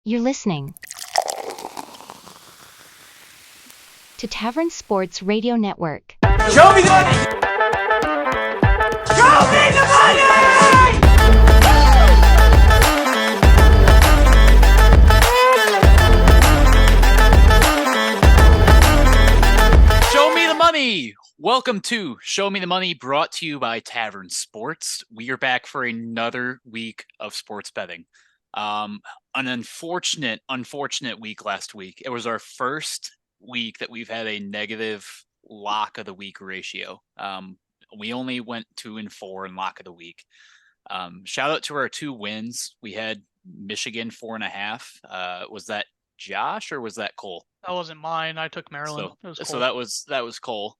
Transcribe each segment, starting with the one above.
You're listening to Tavern Sports Radio Network. Show me the money! Show me the money! Show me the money! Welcome to Show Me the Money, brought to you by Tavern Sports. We are back for another week of sports betting. An unfortunate week last week. It was our first week that we've had a negative lock of the week ratio. We only went 2-4 in lock of the week. Shout out to our two wins. We had Michigan 4.5. Was that Josh or was that Cole? That wasn't mine. I took Maryland. So that was Cole.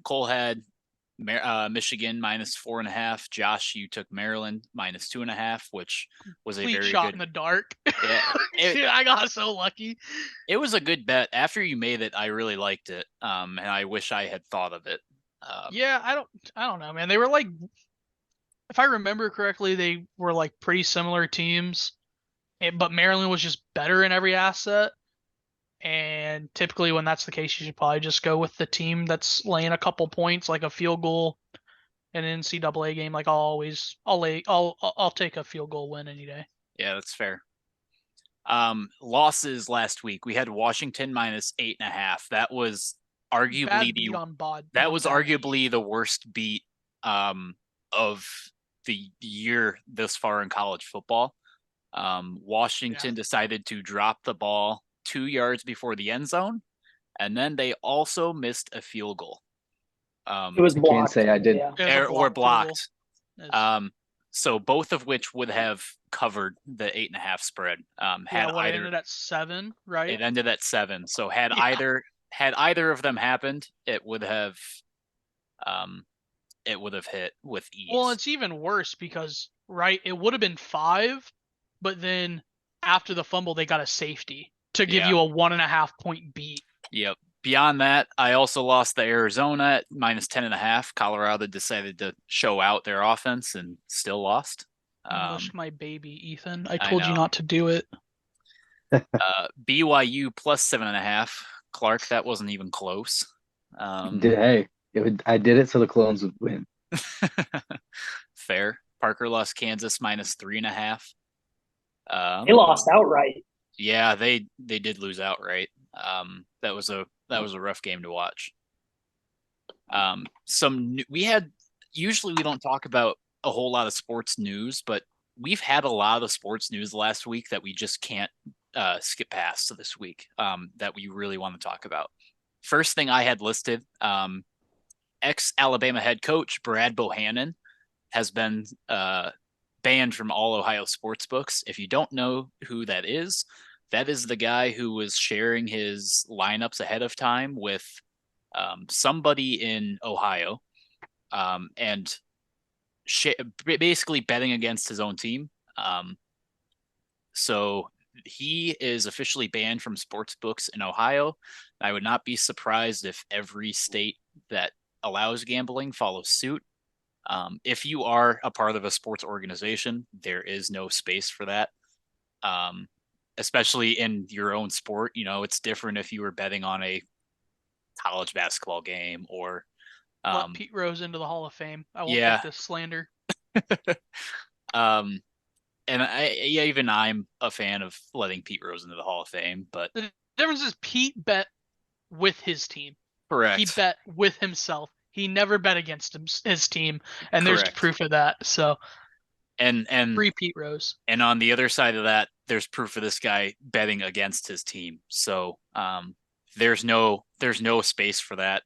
Cole had Michigan -4.5. Josh, you took Maryland -2.5, which was a very shot good in the dark. Yeah, Dude, I got so lucky. It was a good bet. After you made it, I really liked it, and I wish I had thought of it. Yeah, I don't know, man. They were like, if I remember correctly, they were like pretty similar teams, but Maryland was just better in every asset. And typically, when that's the case, you should probably just go with the team that's laying a couple points, like a field goal, in an NCAA game. Like I'll take a field goal win any day. Yeah, that's fair. Losses last week. We had Washington -8.5. That was arguably the worst beat of the year this far in college football. Washington decided to drop the ball 2 yards before the end zone, and then they also missed a field goal. It was blocked. Can't say I did. Yeah. Or blocked. So both of which would have covered the 8.5 spread. Ended at 7, right? It ended at 7. So had either of them happened, it would have hit with ease. Well, it's even worse because it would have been 5, but then after the fumble they got a safety to give you a 1.5 point beat. Yep. Beyond that, I also lost the Arizona at -10.5. Colorado decided to show out their offense and still lost. My baby, Ethan. I told you not to do it. BYU +7.5. Clark, that wasn't even close. I did it so the clones would win. Fair. Parker lost Kansas -3.5. They lost outright. Yeah, they did lose outright. That was a rough game to watch. Usually we don't talk about a whole lot of sports news, but we've had a lot of sports news last week that we just can't skip past this week that we really want to talk about. First thing I had listed, ex-Alabama head coach Brad Bohannon has been banned from all Ohio sports books. If you don't know who that is the guy who was sharing his lineups ahead of time with somebody in Ohio and basically betting against his own team. So he is officially banned from sports books in Ohio. I would not be surprised if every state that allows gambling follows suit. If you are a part of a sports organization, there is no space for that. Especially in your own sport, it's different if you were betting on a college basketball game or let Pete Rose into the Hall of Fame. I won't take this slander. And even I'm a fan of letting Pete Rose into the Hall of Fame, but the difference is Pete bet with his team. Correct. He bet with himself. He never bet against his team, and there's proof of that. So, and free Pete Rose. And on the other side of that, there's proof of this guy betting against his team. So there's no space for that.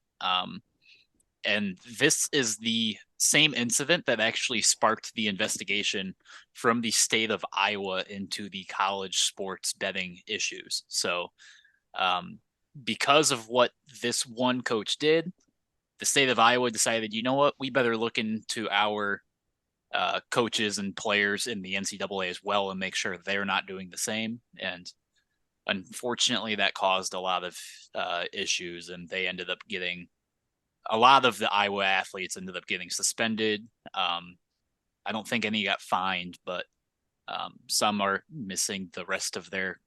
And this is the same incident that actually sparked the investigation from the state of Iowa into the college sports betting issues. So because of what this one coach did, the state of Iowa decided, you know what, we better look into our coaches and players in the NCAA as well and make sure they're not doing the same. And unfortunately, that caused a lot of issues, and they ended up getting a lot of the Iowa athletes ended up getting suspended. I don't think any got fined, but Some are missing the rest of their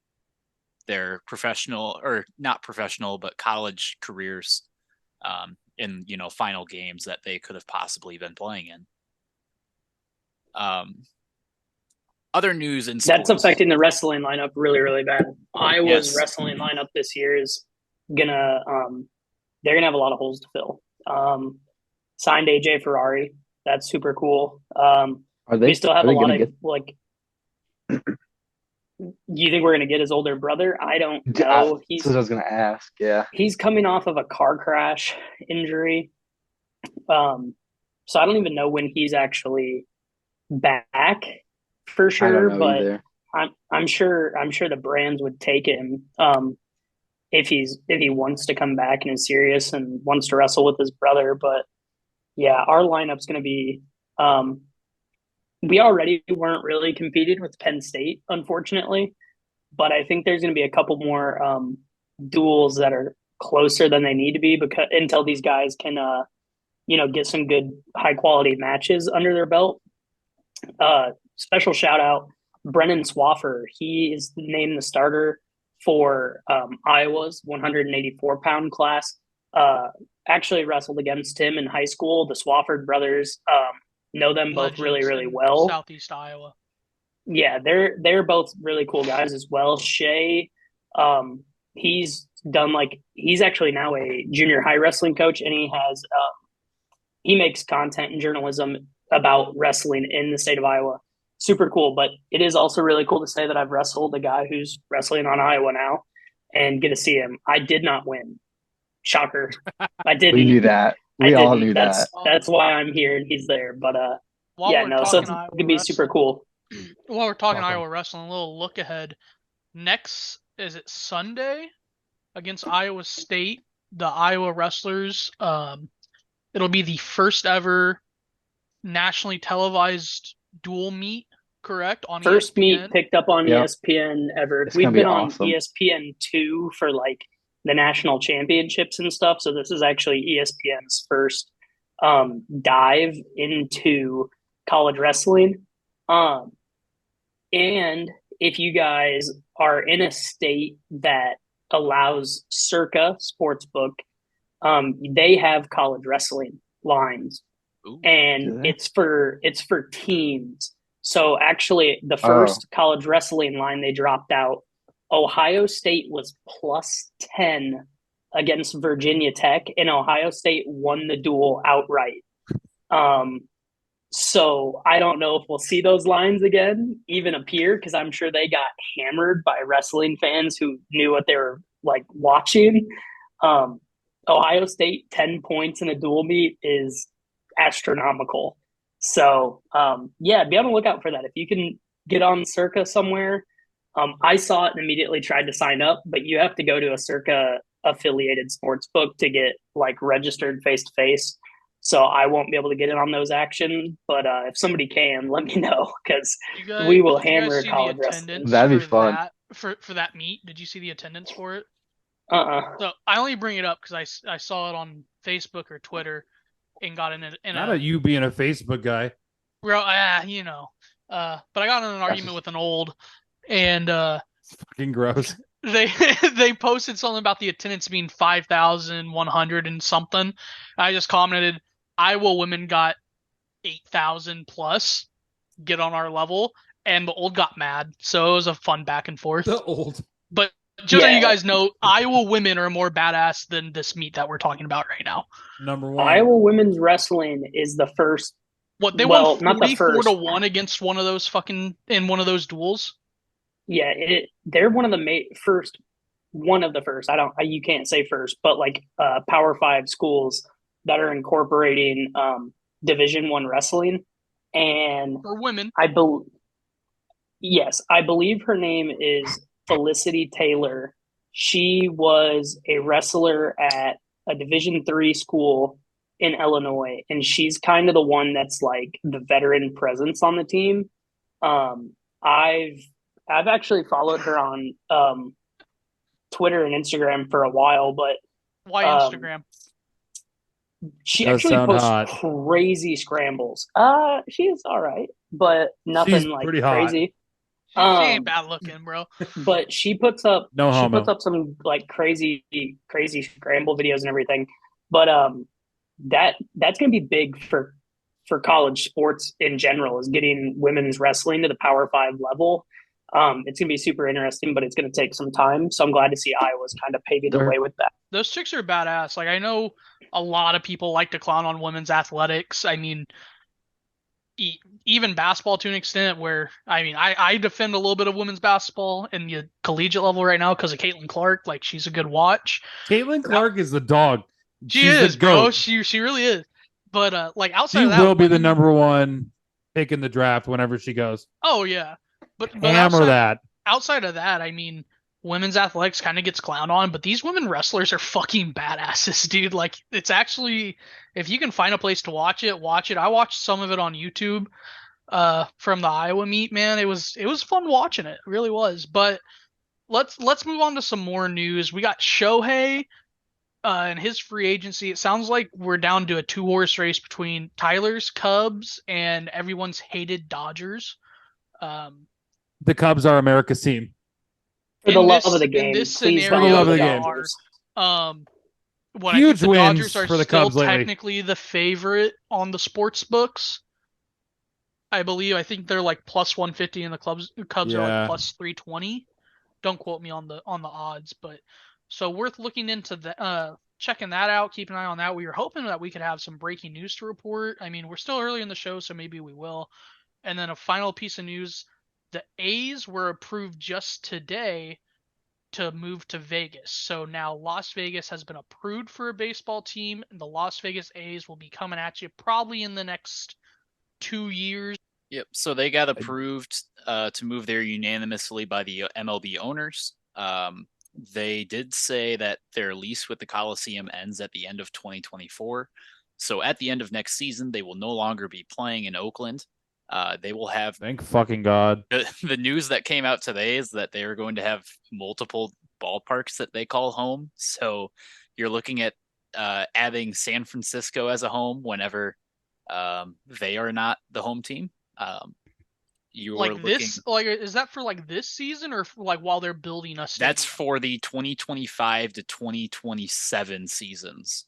professional, or not professional, but college careers in final games that they could have possibly been playing in. Other news in sports. That's affecting the wrestling lineup really, really bad. Iowa's Yes. wrestling lineup this year is gonna they're gonna have a lot of holes to fill. Signed AJ Ferrari. That's super cool. We still have a lot of like. Do you think we're gonna get his older brother? I don't know. That's what I was gonna ask. Yeah, he's coming off of a car crash injury. So I don't even know when he's actually back for sure. I don't know but either. I'm sure the brands would take him if he wants to come back and is serious and wants to wrestle with his brother. But yeah, our lineup's going to be. We already weren't really competed with Penn State, unfortunately, but I think there's going to be a couple more duels that are closer than they need to be because until these guys can get some good high quality matches under their belt. Special shout out Brennan Swaffer. He is named the starter for Iowa's 184-pound class. Actually wrestled against him in high school. The Swafford brothers know them both really, really well. Southeast Iowa. Yeah, they're both really cool guys as well. Shay, he's actually now a junior high wrestling coach, and he makes content and journalism about wrestling in the state of Iowa. Super cool, but it is also really cool to say that I've wrestled a guy who's wrestling on Iowa now and get to see him. I did not win. Shocker. I didn't. We knew that. We all knew that. That's why I'm here and he's there. But so it's going to be super cool. While we're talking Iowa wrestling, a little look ahead. Next, is it Sunday against Iowa State? The Iowa wrestlers, it'll be the first ever nationally televised dual meet, correct? On first ESPN? Meet picked up on ESPN ever. We've been on ESPN2 for like the national championships and stuff. So this is actually ESPN's first dive into college wrestling. And if you guys are in a state that allows Circa Sportsbook, they have college wrestling lines. Ooh, and it's for teams. So actually the first college wrestling line they dropped out, Ohio State was +10 against Virginia Tech, and Ohio State won the duel outright. So I don't know if we'll see those lines again even appear, because I'm sure they got hammered by wrestling fans who knew what they were like watching. Ohio State 10 points in a dual meet is astronomical. So be on the lookout for that. If you can get on Circa somewhere, I saw it and immediately tried to sign up, but you have to go to a Circa affiliated sports book to get like registered face to face. So I won't be able to get in on those actions, but if somebody can, let me know, because we will hammer college wrestling. That'd be fun. For that meet, did you see the attendance for it? So I only bring it up because I saw it on Facebook or Twitter and got in you being a Facebook guy. Well, but I got in an argument with an old, and it's fucking gross. They posted something about the attendance being 5,100 and something. I just commented, Iowa women got 8,000 plus. Get on our level, and the old got mad. So it was a fun back and forth. The old, but just so you guys know, Iowa women are more badass than this meet that we're talking about right now. Number one, Iowa women's wrestling is the first. What they won 44-1 against one of those in one of those duels. Yeah, they're one of the first. One of the first. You can't say first, but like Power 5 schools that are incorporating Division I wrestling, and for women. I believe her name is Felicity Taylor. She was a wrestler at a Division III school in Illinois, and she's kind of the one that's like the veteran presence on the team. I've actually followed her on Twitter and Instagram for a while, but why Instagram? She actually posts crazy scrambles. She is all right, but nothing like crazy. She ain't Um, bad looking, bro. but she puts up No homo. some like crazy scramble videos and everything. But that's gonna be big for college sports in general, is getting women's wrestling to the Power Five level. It's gonna be super interesting, but it's gonna take some time. So I'm glad to see Iowa's kind of paving the They're way with that. Those chicks are badass. Like I know a lot of people like to clown on women's athletics. I mean, even basketball to an extent. Where I mean, I defend a little bit of women's basketball in the collegiate level right now because of Caitlin Clark. Like she's a good watch. Caitlin Clark is the dog. She She's the is, bro. goat. She really is. But like outside She of that, will be the women. number one pick in the draft whenever she goes. Oh yeah, but Hammer that. outside of that, I mean, women's athletics kind of gets clowned on, but these women wrestlers are fucking badasses, dude. Like it's actually, if you can find a place to watch it, watch it. I watched some of it on YouTube, from the Iowa meet. Man, it was fun watching it. It really was. But let's move on to some more news. We got Shohei. And his free agency, it sounds like we're down to a two-horse race between Tyler's Cubs and everyone's hated Dodgers. Um, The Cubs are America's team. For the love of the in game, this please For the scenario, love of the they game. are. What I think Huge the wins Dodgers are for the still Cubs lately. technically the favorite on the sports books. I believe. I think they're like plus 150, and the Cubs are like Yeah. plus 320. Don't quote me on the odds, but so worth looking into the checking that out. Keep an eye on that. We were hoping that we could have some breaking news to report. I mean, we're still early in the show, so maybe we will. And then a final piece of news: the A's were approved just today to move to Vegas. So now Las Vegas has been approved for a baseball team, and the Las Vegas A's will be coming at you probably in the next 2 years. Yep. So they got approved to move there unanimously by the MLB owners. They did say that their lease with the Coliseum ends at the end of 2024. So at the end of next season, they will no longer be playing in Oakland. They will have Thank fucking God. the news that came out today is that they are going to have multiple ballparks that they call home. So you're looking at adding San Francisco as a home whenever they are not the home team. You are Like this, like is that for like this season or for, like while they're building a stadium? That's for the 2025 to 2027 seasons.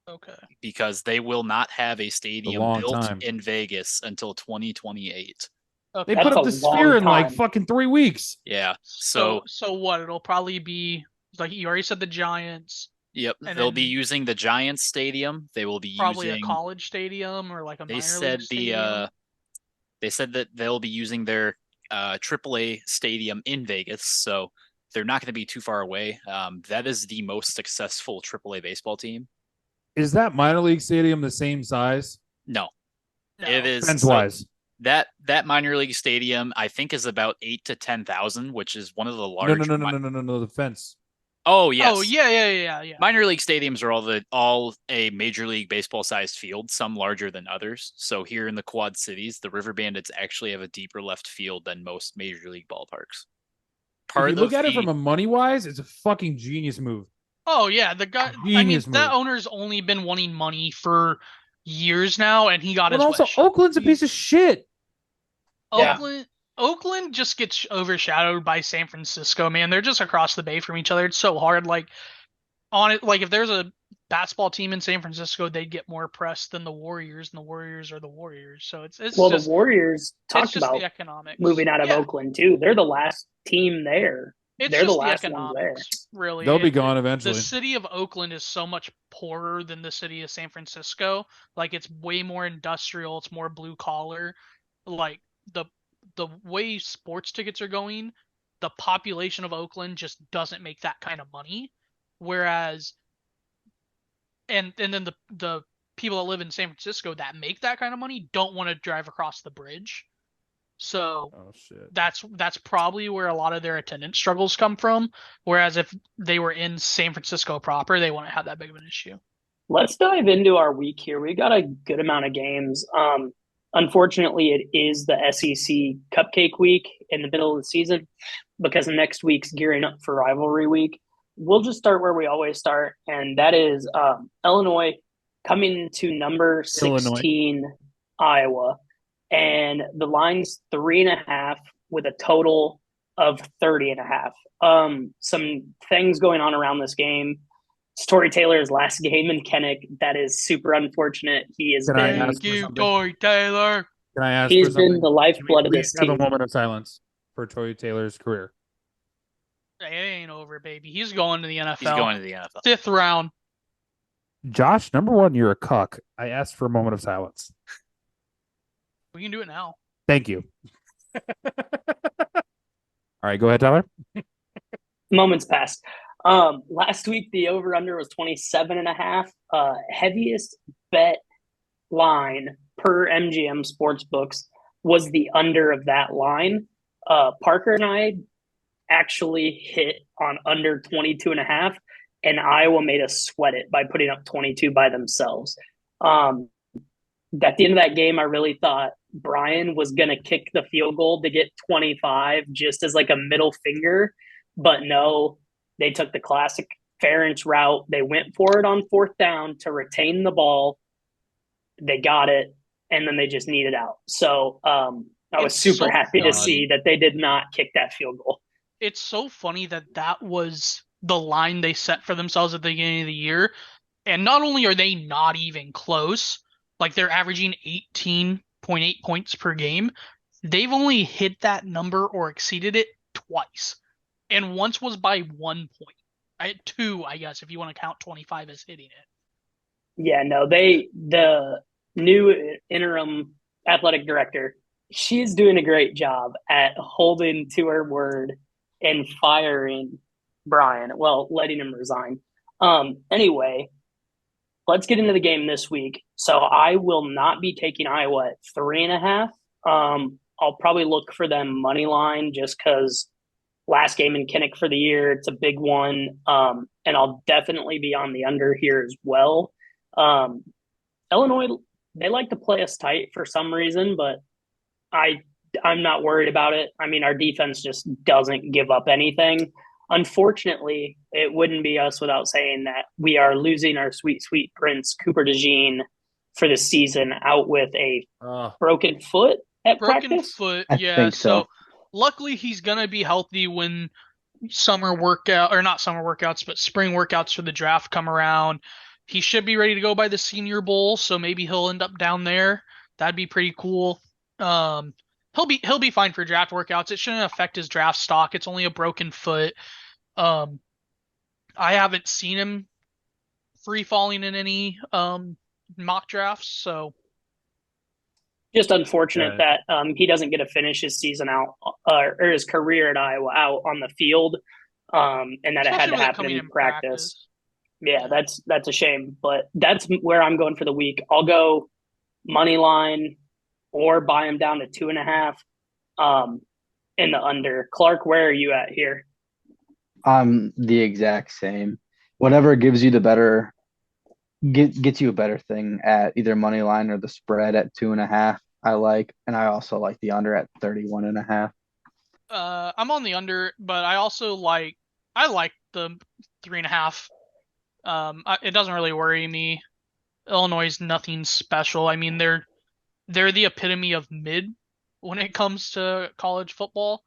Okay. Because they will not have a stadium built time. in Vegas until 2028. Okay. They put up the sphere in like fucking 3 weeks. Yeah. So what? It'll probably be like you already said, the Giants. Yep. They'll be using the Giants stadium. They will be probably using a college stadium or like a minor league stadium. They said that they'll be using their AAA stadium in Vegas, so they're not going to be too far away. That is the most successful AAA baseball team. Is that minor league stadium the same size? No. It is fence wise. That minor league stadium, I think, is about 8,000 to 10,000, which is one of the large. No. The fence. Oh yes. Oh yeah. Minor league stadiums are all a major league baseball sized field, some larger than others. So here in the Quad Cities, the River Bandits actually have a deeper left field than most major league ballparks. If you look at it from a money wise, it's a fucking genius move. Oh yeah, the guy. Genius move. That owner's only been wanting money for years now, and he got his also, wish. Oakland's a piece of shit. Oakland just gets overshadowed by San Francisco, man. They're just across the bay from each other. It's so hard. Like on it, like if there's a basketball team in San Francisco, they'd get more press than the Warriors, and the Warriors are the Warriors. So it's well, just, the Warriors talked about the economics. moving out of Oakland too. They're the last team there. They're the last ones there. Really, they'll be gone eventually. The city of Oakland is so much poorer than the city of San Francisco. Like it's way more industrial. It's more blue collar. Like the way sports tickets are going, the population of Oakland just doesn't make that kind of money. Whereas, and then the people that live in San Francisco that make that kind of money don't want to drive across the bridge. So that's probably where a lot of their attendance struggles come from. Whereas if they were in San Francisco proper, they wouldn't have that big of an issue. Let's dive into our week here. We got a good amount of games. Unfortunately, it is the SEC Cupcake Week in the middle of the season because next week's gearing up for rivalry week. We'll just start where we always start, and that is Illinois coming to number 16, Iowa. And the line's 3.5. with a total of 30.5. Some things going on around this game. It's Tory Taylor's last game in Kenneck. That is super unfortunate. He has Thank you, Tory Taylor. Can I ask he's for something? been the lifeblood of this Have team. a moment of silence for Tory Taylor's career. It ain't over, baby. He's going to the NFL. He's going to the NFL. 5th round. Josh, number one, you're a cuck. I asked for a moment of silence. We can do it now. Thank you. All right, go ahead, Tyler. Moments passed. Last week the over under was 27.5. Heaviest bet line per MGM Sportsbooks was the under of that line. Parker and I actually hit on under 22.5, and Iowa made us sweat it by putting up 22 by themselves. At the end of that game, I really thought Brian was going to kick the field goal to get 25 just as like a middle finger. But no, they took the classic Ferentz route. They went for it on 4th down to retain the ball. They got it, and then they just needed out. So I was super happy to see that they did not kick that field goal. It's so funny that was the line they set for themselves at the beginning of the year. And not only are they not even close, like they're averaging 18.8 points per game, they've only hit that number or exceeded it twice. And once was by 1 point. 2, I guess, if you want to count 25 as hitting it. Yeah, no, the new interim athletic director, she's doing a great job at holding to her word and firing Brian. Well, letting him resign. Anyway, let's get into the game this week. So I will not be taking Iowa at 3.5. I'll probably look for them money line just because last game in Kinnick for the year, it's a big one. And I'll definitely be on the under here as well. Illinois, they like to play us tight for some reason, but I'm not worried about it. I mean, our defense just doesn't give up anything. Unfortunately, it wouldn't be us without saying that we are losing our sweet, sweet prince, Cooper DeJean, for the season out with a broken foot at practice. Broken foot, I think so. Luckily, he's going to be healthy when summer workout, or not summer workouts, but spring workouts for the draft come around. He should be ready to go by the Senior Bowl, so maybe he'll end up down there. That'd be pretty cool. He'll be fine for draft workouts. It shouldn't affect his draft stock. It's only a broken foot. I haven't seen him free falling in any mock drafts, so just unfortunate that he doesn't get to finish his season out or his career at Iowa out on the field, and that especially it had to happen in practice. Yeah, that's a shame, but that's where I'm going for the week. I'll go money line or buy him down to 2.5 in the under. Clark, where are you at here? I'm the exact same. Whatever gives you the better, gets you a better thing at either money line or the spread at 2.5. I like, and I also like the under at 31.5. I'm on the under, but I also like the 3.5. It doesn't really worry me. Illinois is nothing special. I mean, they're the epitome of mid when it comes to college football.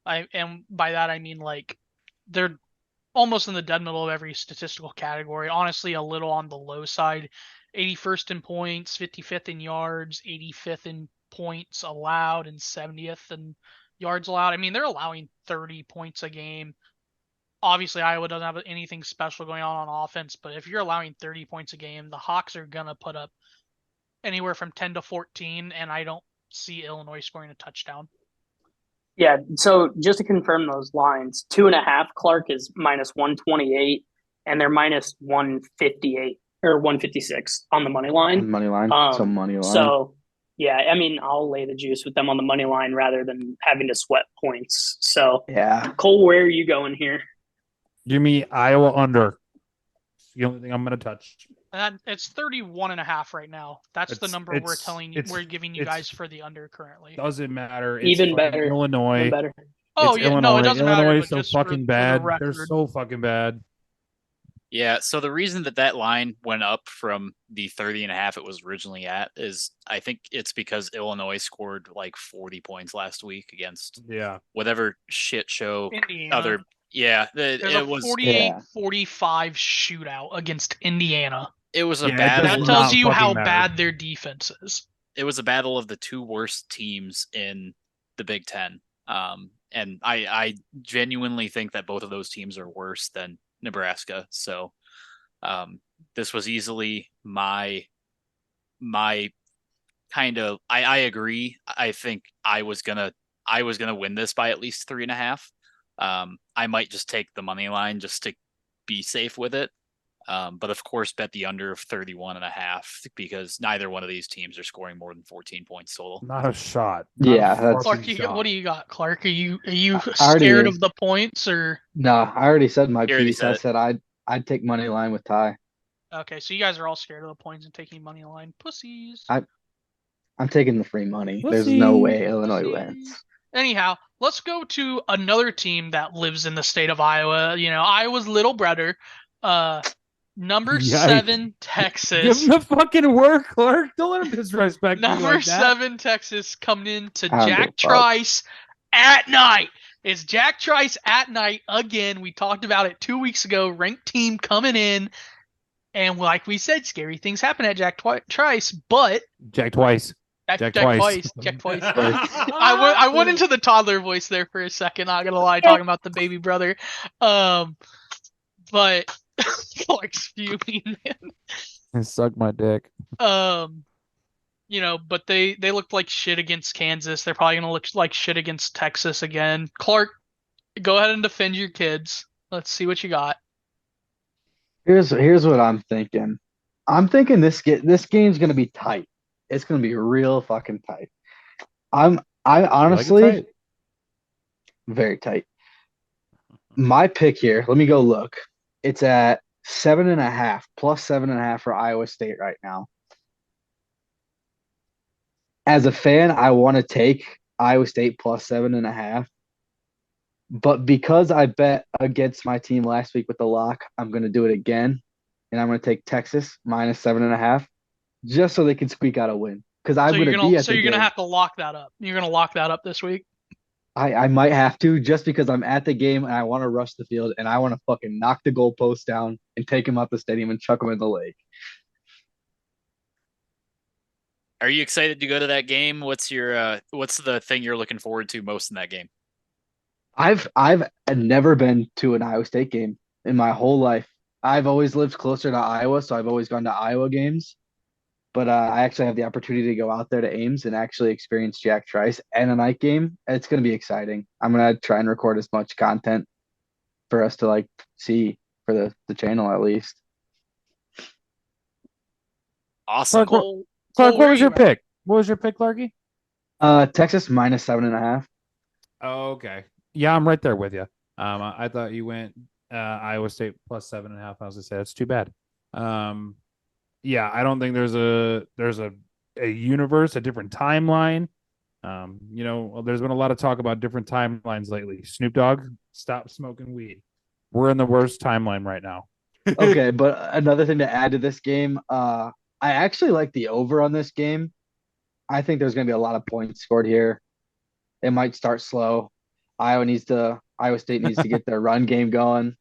And by that I mean like they're almost in the dead middle of every statistical category. Honestly, a little on the low side. 81st in points, 55th in yards, 85th in points allowed, and 70th in yards allowed. I mean, they're allowing 30 points a game. Obviously, Iowa doesn't have anything special going on offense, but if you're allowing 30 points a game, the Hawks are going to put up anywhere from 10 to 14, and I don't see Illinois scoring a touchdown. Yeah, so just to confirm those lines, 2.5, Clark is minus 128, and they're minus 158 or 156 on the money line. Money line, so money line. So, yeah, I mean, I'll lay the juice with them on the money line rather than having to sweat points. So, yeah. Cole, where are you going here? Give me Iowa under. It's the only thing I'm going to touch. And it's 31.5 right now. That's the number we're giving you guys for the under currently. Doesn't matter. It's even better. Illinois. Even better. Oh, yeah, Illinois. no, it doesn't Illinois matter. is so fucking bad. They're so fucking bad. Yeah, so the reason that line went up from the 30.5 it was originally at is I think it's because Illinois scored like 40 points last week against whatever shit show Indiana. There's a it was 48-45 shootout against Indiana. it was a Yeah, it does battle. That tells not you fucking how matter. bad their defense is. It was a battle of the two worst teams in the Big Ten. And I genuinely think that both of those teams are worse than Nebraska. So this was easily my kind of I agree. I think I was gonna win this by at least 3.5. I might just take the money line just to be safe with it. But of course, bet the under of 31.5 because neither one of these teams are scoring more than 14 points total. Not a shot. Yeah, that's Clark. What do you got, Clark? Are you I scared already- of the points or? No, I already said my You already piece. said I it. said I'd take money line with Ty. Okay, so you guys are all scared of the points and taking money line. Pussies. I'm taking the free money. There's no way Illinois wins. Anyhow, let's go to another team that lives in the state of Iowa. You know, Iowa's little brother. Number Yikes. 7, Texas. Give him the fucking work, Clark. Don't let him disrespect you Number like that. 7, Texas coming into I don't Jack give a fuck. Trice at night. It's Jack Trice at night again. We talked about it 2 weeks ago. Ranked team coming in. And like we said, scary things happen at Jack Trice, but Jack twice. Jack twice. I went into the toddler voice there for a second, not gonna lie, talking about the baby brother. But Clark's fuming, man. Suck my dick. You know, but they looked like shit against Kansas. They're probably gonna look like shit against Texas again. Clark, go ahead and defend your kids. Let's see what you got. Here's what I'm thinking. I'm thinking this game's gonna be tight. It's gonna be real fucking tight. I honestly You like it tight? very tight. My pick here, let me go look. It's at 7.5, plus 7.5 for Iowa State right now. As a fan, I want to take Iowa State plus 7.5. But because I bet against my team last week with the lock, I'm going to do it again. And I'm going to take Texas minus 7.5 just so they can squeak out a win. Because I'm going to be at the game. You're going to have to lock that up. You're going to lock that up this week? I might have to just because I'm at the game and I want to rush the field and I want to fucking knock the goalpost down and take him out the stadium and chuck him in the lake. Are you excited to go to that game? What's the thing you're looking forward to most in that game? I've never been to an Iowa State game in my whole life. I've always lived closer to Iowa, so I've always gone to Iowa games. But I actually have the opportunity to go out there to Ames and actually experience Jack Trice and a night game. It's going to be exciting. I'm going to try and record as much content for us to like see for the channel at least. Awesome. Clark, what was your pick? What was your pick, Clarky? Texas minus 7.5. Oh, okay. Yeah, I'm right there with you. I thought you went Iowa State plus 7.5. I was gonna say that's too bad. Yeah, I don't think there's a universe, a different timeline. You know, there's been a lot of talk about different timelines lately. Snoop Dogg, stop smoking weed. We're in the worst timeline right now. Okay, but another thing to add to this game, I actually like the over on this game. I think there's going to be a lot of points scored here. It might start slow. Iowa State needs to get their run game going,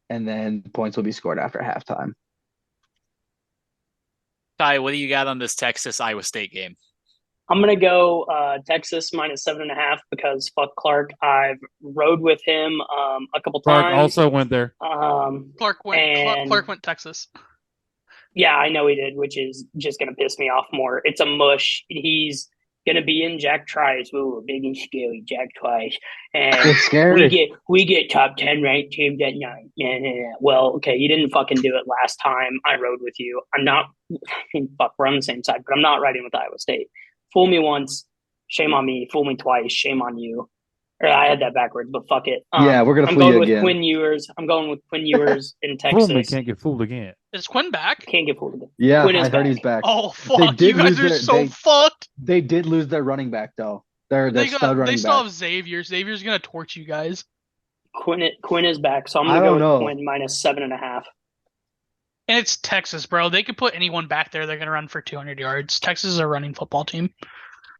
and then points will be scored after halftime. Ty, what do you got on this Texas Iowa State game? I'm gonna go Texas minus 7.5 because fuck Clark. I've rode with him a couple Clark times. also went there. Clark went Texas. Yeah, I know he did, which is just gonna piss me off more. It's a mush. He's gonna be in Jack Trice. Ooh, big and scary Jack Trice, and It's scary. we get top 10 ranked teams at night. Yeah. Well, okay, you didn't fucking do it last time. I rode with you. I'm not. Fuck, we're on the same side, but I'm not riding with Iowa State. Fool me once, shame on me. Fool me twice, shame on you. Or I had that backwards, but fuck it. Yeah, we're gonna I'm fool going you with again. Quinn Ewers. I'm going with Quinn Ewers in Texas. Fool me, can't get fooled again. Is Quinn back? Can't get fooled again. Yeah, Quinn is I heard back. he's back. Oh fuck! did You guys lose are so fucked. They did lose their running back though. Their stud running They back. still have Xavier. Xavier's gonna torch you guys. Quinn is back, so I'm I gonna go don't with know. Quinn minus 7.5. And it's Texas, bro. They could put anyone back there. They're going to run for 200 yards. Texas is a running football team.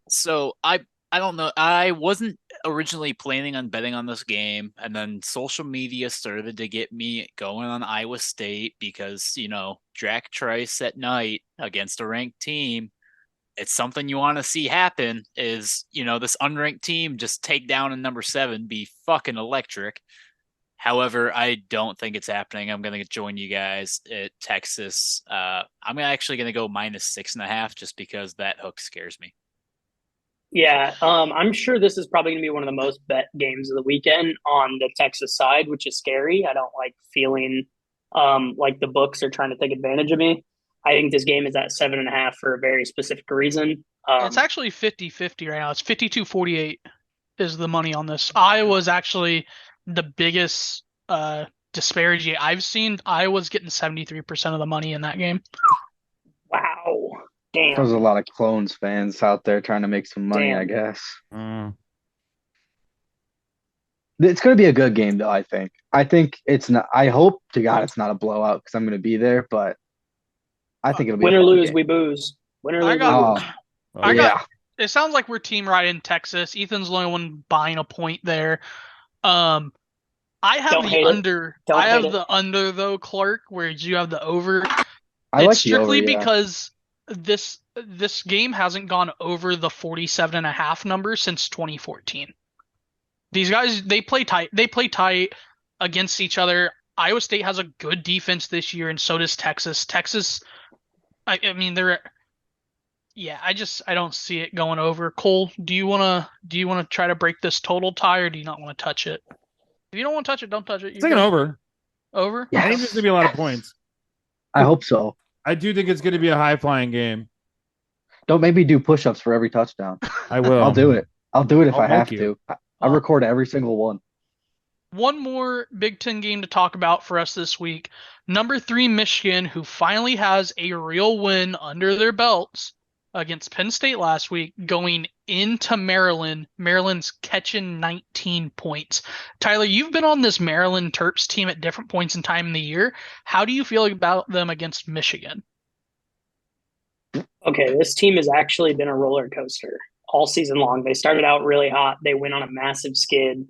So I don't know. I wasn't originally planning on betting on this game, and then social media started to get me going on Iowa State because, Drac Trice at night against a ranked team. It's something you want to see happen is, this unranked team just take down a number 7, be fucking electric. However, I don't think it's happening. I'm going to join you guys at Texas. I'm actually going to go -6.5 just because that hook scares me. Yeah, I'm sure this is probably going to be one of the most bet games of the weekend on the Texas side, which is scary. I don't like feeling like the books are trying to take advantage of me. I think this game is at 7.5 for a very specific reason. It's actually 50-50 right now. It's 52-48 is the money on this. Iowa's actually the biggest disparity I've seen. Iowa's getting 73% of the money in that game. Wow, damn. There's a lot of Clones fans out there trying to make some money, I Damn. guess. Mm. It's going to be a good game, though, I think. I think it's not. I hope to God it's not a blowout because I'm going to be there, but I think it'll be Win a or fun lose, game. we booze. Win or I lose, we got, lose. Oh, I yeah. got. It sounds like we're team right in Texas. Ethan's the only one buying a point there. I have Don't the hate it. under. Don't I have hate it. the under though, Clark. Whereas you have the over. I It's like the over, strictly yeah. because this game hasn't gone over the 47.5 number since 2014. These guys they play tight. They play tight against each other. Iowa State has a good defense this year, and so does Texas. Texas, I mean, I don't see it going over. Cole, do you wanna try to break this total tie, or do you not want to touch it? If you don't want to touch it, don't touch it. It's like an over. Over. I think there's gonna be a lot of points. I hope so. I do think it's gonna be a high flying game. Don't make me do push-ups for every touchdown. I will. I'll do it. I'll do it if I'll I have milk you. to. I record every single one. One more Big Ten game to talk about for us this week. Number 3 Michigan, who finally has a real win under their belts against Penn State last week, going into Maryland. Maryland's catching 19 points. Tyler, you've been on this Maryland Terps team at different points in time in the year. How do you feel about them against Michigan? Okay, this team has actually been a roller coaster all season long. They started out really hot. They went on a massive skid.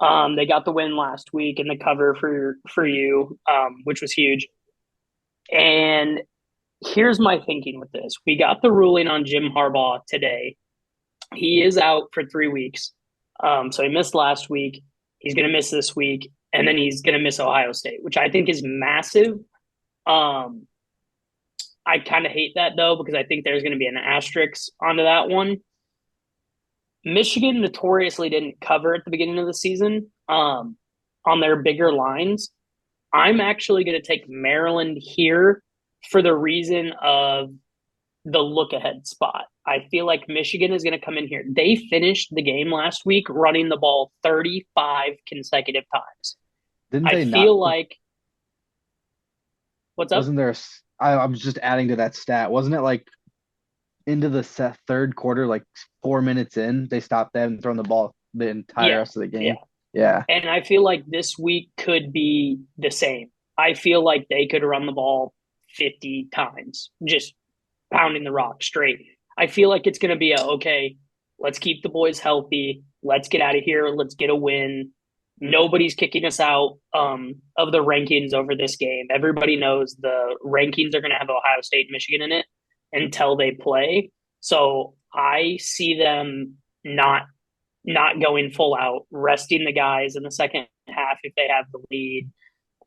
They got the win last week in the cover for you, which was huge. And here's my thinking with this: we got the ruling on Jim Harbaugh today. He is out for 3 weeks, so he missed last week. He's going to miss this week, and then he's going to miss Ohio State, which I think is massive. I kind of hate that though because I think there's going to be an asterisk onto that one. Michigan notoriously didn't cover at the beginning of the season on their bigger lines. I'm actually going to take Maryland here for the reason of the look ahead spot. I feel like Michigan is going to come in here. They finished the game last week running the ball 35 consecutive times. Didn't I they feel not? like what's up? Wasn't there? I was just adding to that stat. Wasn't it like into the third quarter, like 4 minutes in, they stopped them throwing the ball the entire rest of the game? Yeah. And I feel like this week could be the same. I feel like they could run the ball 50 times, just pounding the rock straight. I feel like it's going to be okay, let's keep the boys healthy. Let's get out of here. Let's get a win. Nobody's kicking us out of the rankings over this game. Everybody knows the rankings are going to have Ohio State and Michigan in it until they play. So I see them not going full out, resting the guys in the second half if they have the lead,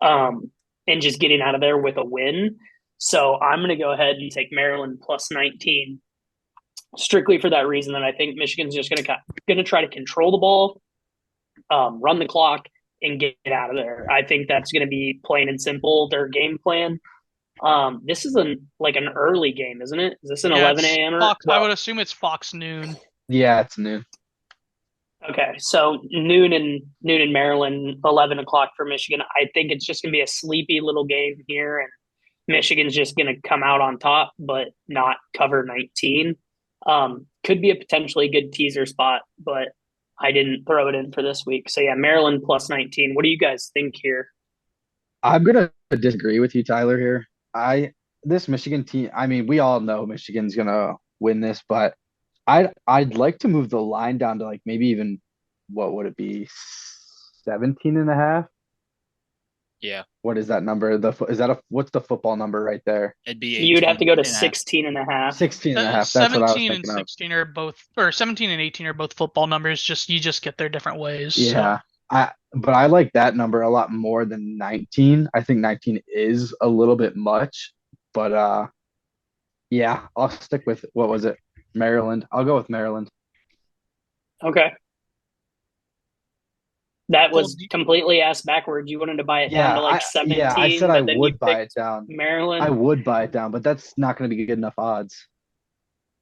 and just getting out of there with a win. So I'm going to go ahead and take Maryland plus 19, strictly for that reason that I think Michigan's just going to try to control the ball, run the clock, and get out of there. I think that's going to be plain and simple their game plan. This is an early game, isn't it? Is this an 11 a.m. or? Fox, I would assume it's Fox noon. Yeah, it's noon. Okay, so noon in Maryland, 11 o'clock for Michigan. I think it's just going to be a sleepy little game here, and Michigan's just going to come out on top, but not cover 19. Could be a potentially good teaser spot, but I didn't throw it in for this week. So yeah, Maryland plus 19. What do you guys think here? I'm gonna disagree with you, Tyler, here. this Michigan team, I mean, we all know Michigan's gonna win this, but I'd like to move the line down to like maybe even what would it be? 17 and a half? Yeah, What is that number? Is that what's the football number right there? it'd be You'd have 18 to go to and a half. 16 and a half. 16 and a half. That's what I was 17 and thinking of. 16 are both, or 17 and 18 are both football numbers. You just get there different ways. So. Yeah. But I like that number a lot more than 19. I think 19 is a little bit much, but yeah, I'll stick with what was it? Maryland. I'll go with Maryland. Okay. That Cole, was completely ass backwards. You wanted to buy it down to like I 17, said I but then you would buy it picked down. I Maryland. would buy it down, but that's not going to be good enough odds.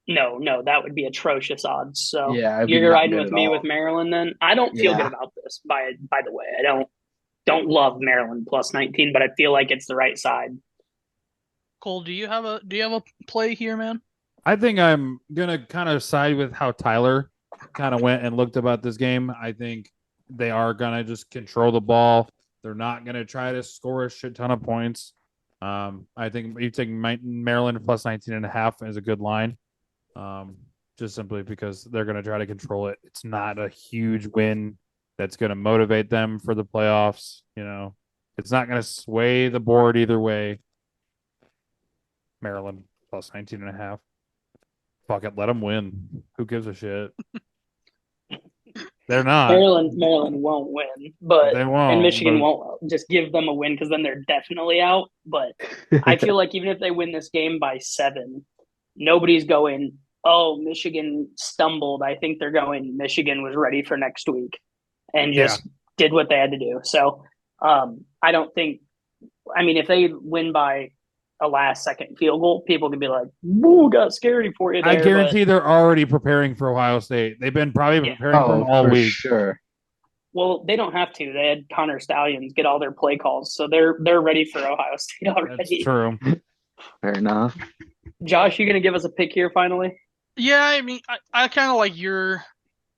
No, that would be atrocious odds. So Yeah, it'd be you're not riding good with at me all. with Maryland then. I don't feel good Yeah. about this. By the way, I don't love Maryland plus 19, but I feel like it's the right side. Cole, do you have a play here, man? I think I'm gonna kind of side with how Tyler kind of went and looked about this game. I think they are gonna just control the ball. They're not gonna try to score a shit ton of points. I think you take Maryland plus 19 and a half is a good line. Just simply because they're gonna try to control it. It's not a huge win that's gonna motivate them for the playoffs. It's not gonna sway the board either way. Maryland plus 19 and a half. Fuck it, let them win. Who gives a shit? They're not. Maryland won't win, but They and won't. Michigan But won't just give them a win because then they're definitely out. But I feel like even if they win this game by 7, nobody's going, "Oh, Michigan stumbled." I think they're going, "Michigan was ready for next week and yeah, just did what they had to do." So I don't think. I mean, if they win by a last second field goal, people can be like, "Woo, got scary for you I there." But guarantee they're already preparing for Ohio State. They've been probably yeah, preparing for them Oh, all for week. sure. well, they don't have to. They had Connor Stallions get all their play calls, so they're ready for Ohio State That's already. true. Fair enough. Josh, you gonna give us a pick here finally? Yeah, I mean, I kind of like your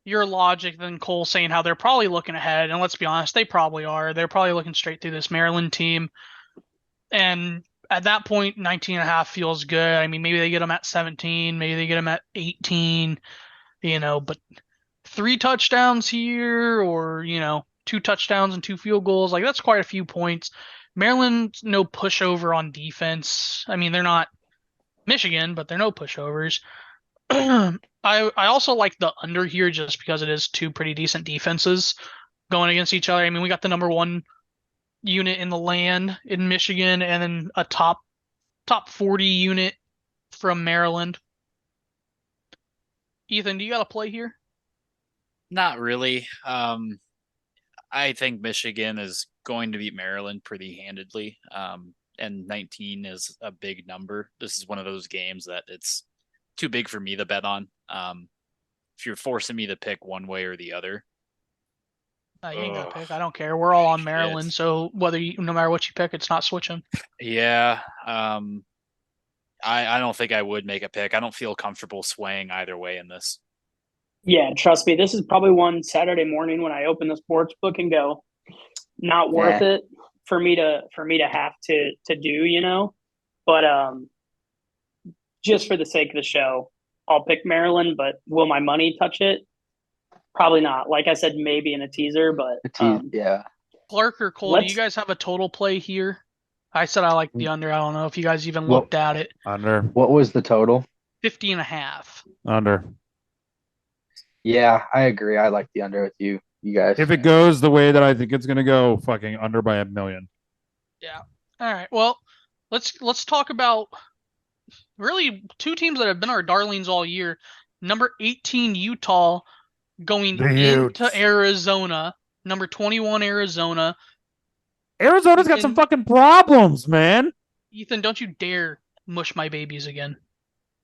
logic than Cole saying how they're probably looking ahead, and let's be honest, they probably are. They're probably looking straight through this Maryland team, and at that point, 19 and a half feels good. I mean, maybe they get them at 17, maybe they get them at 18, but 3 touchdowns here, or 2 touchdowns and 2 field goals, like that's quite a few points. Maryland's no pushover on defense. I mean, they're not Michigan, but they're no pushovers. I also like the under here just because it is two pretty decent defenses going against each other. I mean, we got the number one unit in the land in Michigan, and then a top 40 unit from Maryland. Ethan, do you got a play here? Not really. I think Michigan is going to beat Maryland pretty handedly. And 19 is a big number. This is one of those games that it's too big for me to bet on. If you're forcing me to pick one way or the other, You ain't got to pick. I don't care. We're all on shit. Maryland, so no matter what you pick, it's not switching. Yeah. I don't think I would make a pick. I don't feel comfortable swaying either way in this. Yeah, trust me, this is probably one Saturday morning when I open the sports book and go, not worth it for me to have to do. But just for the sake of the show, I'll pick Maryland. But will my money touch it? Probably not. Like I said, maybe in a teaser, but Yeah. Clark or Cole, do you guys have a total play here? I said I like the under. I don't know if you guys even looked at it. Under. What was the total? 50 and a half. Under. Yeah, I agree. I like the under with you guys. If it goes the way that I think it's gonna go, fucking under by 1,000,000. Yeah. All right. Well, let's talk about really two teams that have been our darlings all year. Number 18 Utah going into Arizona. Number 21 Arizona. Arizona's got some fucking problems, man. Ethan, don't you dare mush my babies again.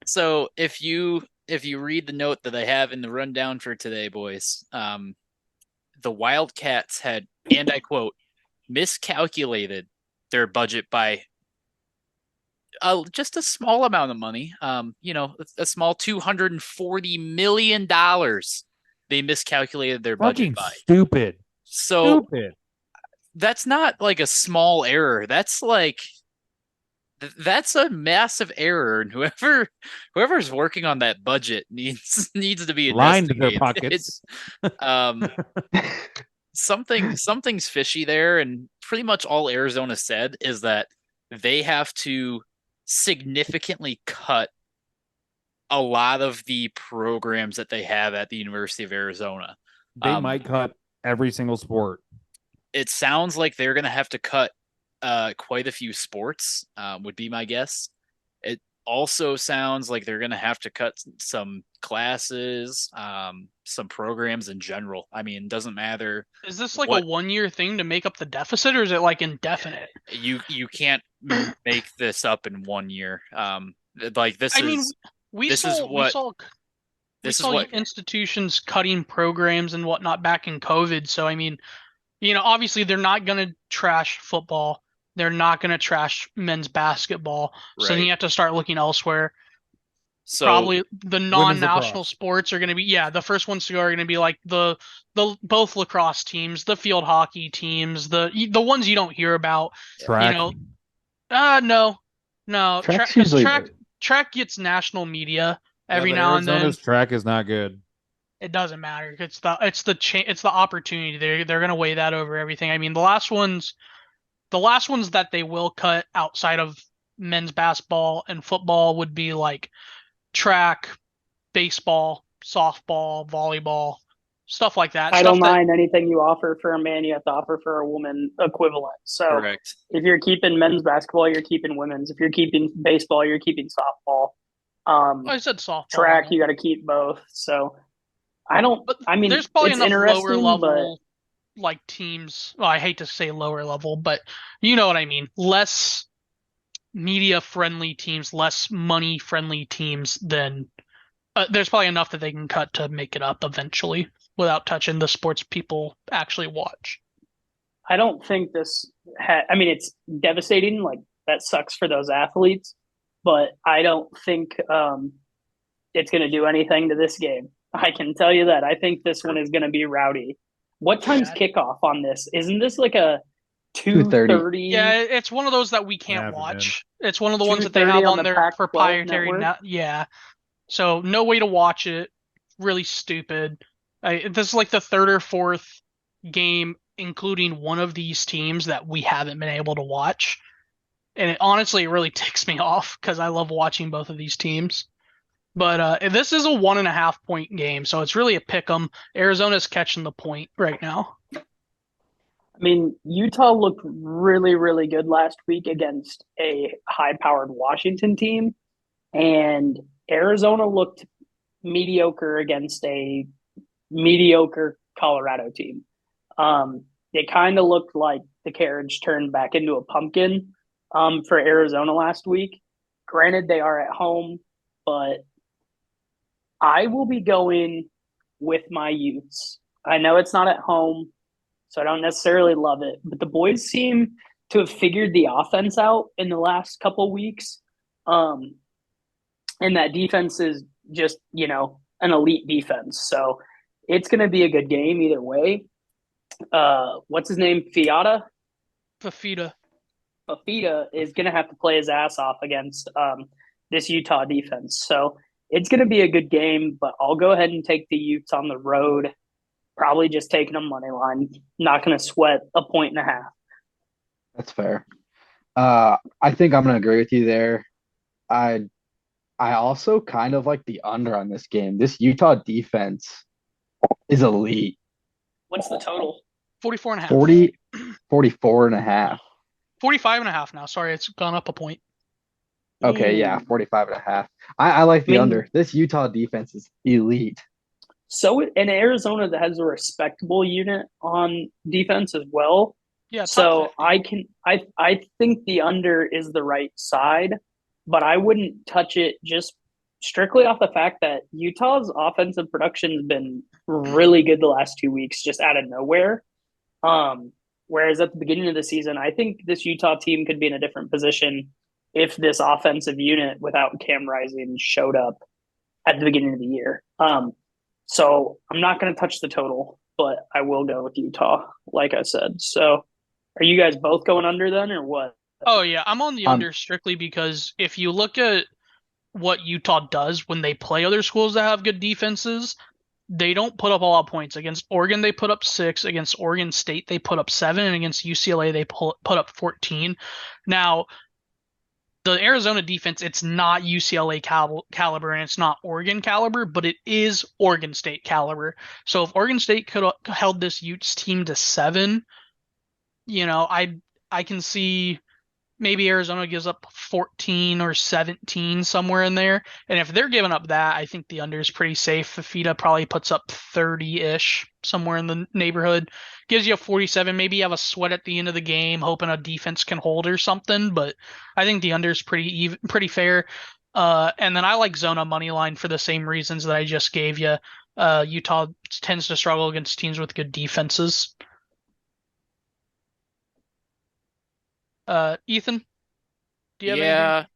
So if you read the note that I have in the rundown for today, boys, the Wildcats had, and I quote, miscalculated their budget by just a small amount of money. A small $240 million. They miscalculated their budget by. Stupid. So that's not like a small error. That's That's a massive error, and whoever's working on that budget needs to be Lined their investigated. pockets. Um, something's fishy there, and pretty much all Arizona said is that they have to significantly cut a lot of the programs that they have at the University of Arizona. They might cut every single sport. It sounds like they're going to have to cut quite a few sports, would be my guess. It also sounds like they're going to have to cut some classes, some programs in general. I mean, it doesn't matter. Is this like what a 1 year thing to make up the deficit, or is it like indefinite? you can't make this up in 1 year. Like I mean, we this is saw we what saw we this is saw what institutions cutting programs and whatnot back in COVID. So I mean, obviously they're not going to trash football. They're not going to trash men's basketball. So then right. you have to start looking elsewhere. So Probably the non-national lacrosse. sports are going to be, the first ones to go are going to be like the both lacrosse teams, the field hockey teams, the ones you don't hear about. Track. No, no, Track's because usually track gets national media every but now and then. Arizona's track is not good. It doesn't matter. It's the opportunity. They're gonna weigh that over everything. I mean, the last ones that they will cut outside of men's basketball and football would be like track, baseball, softball, volleyball, stuff like that. Title Stuff that IX, anything you offer for a man, you have to offer for a woman equivalent. So correct. if you're keeping men's basketball, you're keeping women's. If you're keeping baseball, you're keeping softball. I said softball. Track, you got to keep both. So But I mean, there's probably it's enough lower interesting, but level like teams. Well, I hate to say lower level, but you know what I mean. Less media friendly teams, less money friendly teams than there's probably enough that they can cut to make it up eventually without touching the sports people actually watch. I don't think this. I mean, it's devastating. Like that sucks for those athletes, but I don't think it's going to do anything to this game. I can tell you that. I think this one is going to be rowdy. What time's Yeah. kickoff on this? Isn't this like a 2:30? 2:30? Yeah, it's one of those that we can't Afternoon. watch. It's one of the ones that they 2:30 have on on the their Pac-12 proprietary network? Yeah. So no way to watch it. Really stupid. This is like the third or fourth game, including one of these teams that we haven't been able to watch. And honestly, it really ticks me off because I love watching both of these teams. But this is a 1.5 point game, so it's really a pick 'em. Arizona's catching the point right now. I mean, Utah looked really, really good last week against a high-powered Washington team, and Arizona looked mediocre against a mediocre Colorado team. It kind of looked like the carriage turned back into a pumpkin for Arizona last week. Granted, they are at home, but I will be going with my Utes. I know it's not at home, so I don't necessarily love it, but the boys seem to have figured the offense out in the last couple weeks. Um, and that defense is just, an elite defense. So it's going to be a good game either way. What's his name? Fafita. Fafita is going to have to play his ass off against this Utah defense. So it's going to be a good game, but I'll go ahead and take the Utes on the road. Probably just taking a money line. Not going to sweat a 1.5. That's fair. I think I'm gonna agree with you there. I also kind of like the under on this game. This Utah defense is elite. What's the total? 44.5. 40, 44 and a half. 45.5 now. Sorry, it's gone up a point. Okay, yeah, 45 and a half. I like the under. This Utah defense is elite. So in Arizona that has a respectable unit on defense as well. Yeah. So I think the under is the right side, but I wouldn't touch it just strictly off the fact that Utah's offensive production has been really good the last 2 weeks, just out of nowhere. Whereas at the beginning of the season, I think this Utah team could be in a different position if this offensive unit without Cam Rising showed up at the beginning of the year. So I'm not going to touch the total, but I will go with Utah, like I said. So are you guys both going under then or what? Oh yeah, I'm on the Um, under strictly because if you look at what Utah does when they play other schools that have good defenses, they don't put up a lot of points. Against Oregon, they put up 6. Against Oregon State, they put up 7. And against UCLA, they put up 14. Now, the Arizona defense, it's not UCLA caliber and it's not Oregon caliber, but it is Oregon State caliber. So if Oregon State could have held this Utes team to 7, I can see maybe Arizona gives up 14 or 17 somewhere in there. And if they're giving up that, I think the under is pretty safe. Fafita probably puts up 30-ish, somewhere in the neighborhood. Gives you a 47. Maybe you have a sweat at the end of the game, hoping a defense can hold or something. But I think the under is pretty fair. And then I like Zona money line for the same reasons that I just gave you. Utah tends to struggle against teams with good defenses. Ethan, do you have anything?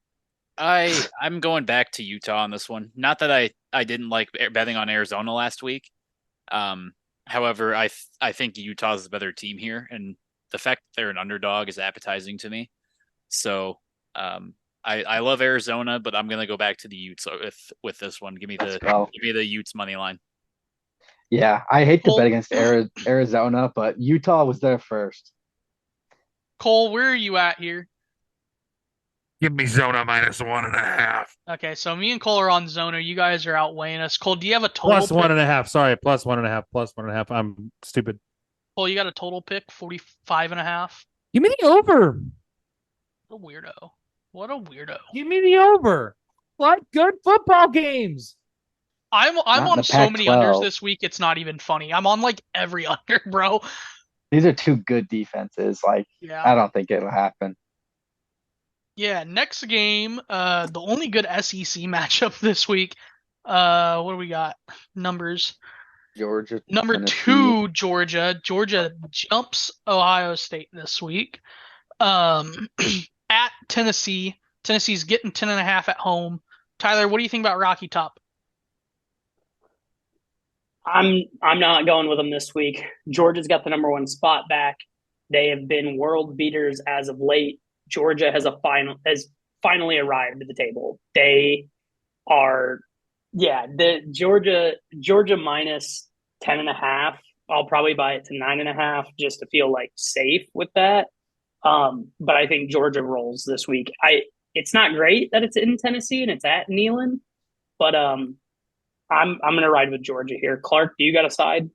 Yeah, I'm going back to Utah on this one. Not that I didn't like betting on Arizona last week. However, I think Utah's the better team here, and the fact that they're an underdog is appetizing to me. So, I love Arizona, but I'm gonna go back to the Utes with this one. let's go. Give me the Utes money line. Yeah, I hate to Cole, bet against Arizona, but Utah was there first. Cole, where are you at here? Give me Zona -1.5. Okay, so me and Cole are on Zona. You guys are outweighing us. Cole, do you have a total Plus pick? 1.5. Sorry, plus 1.5. Plus 1.5. I'm stupid. Cole, you got a total pick, 45.5. Give me the over. What a weirdo. What a weirdo. Give me the over. Like good football games. I'm Not in on the so many unders Pac-12. this week, it's not even funny. I'm on like every under, bro. These are two good defenses. Like, Yeah. I don't think it'll happen. Yeah, next game, the only good SEC matchup this week. What do we got? Numbers. Georgia, Number Tennessee. 2, Georgia. Georgia jumps Ohio State this week. Um, at Tennessee. Tennessee's getting 10.5 at home. Tyler, what do you think about Rocky Top? I'm not going with them this week. Georgia's got the number 1 spot back. They have been world beaters as of late. Georgia has finally arrived at the table. They are, yeah, the Georgia minus 10.5. I'll probably buy it to 9.5 just to feel like safe with that. But I think Georgia rolls this week. It's not great that it's in Tennessee and it's at Neyland, but I'm gonna ride with Georgia here. Clark, do you got a side?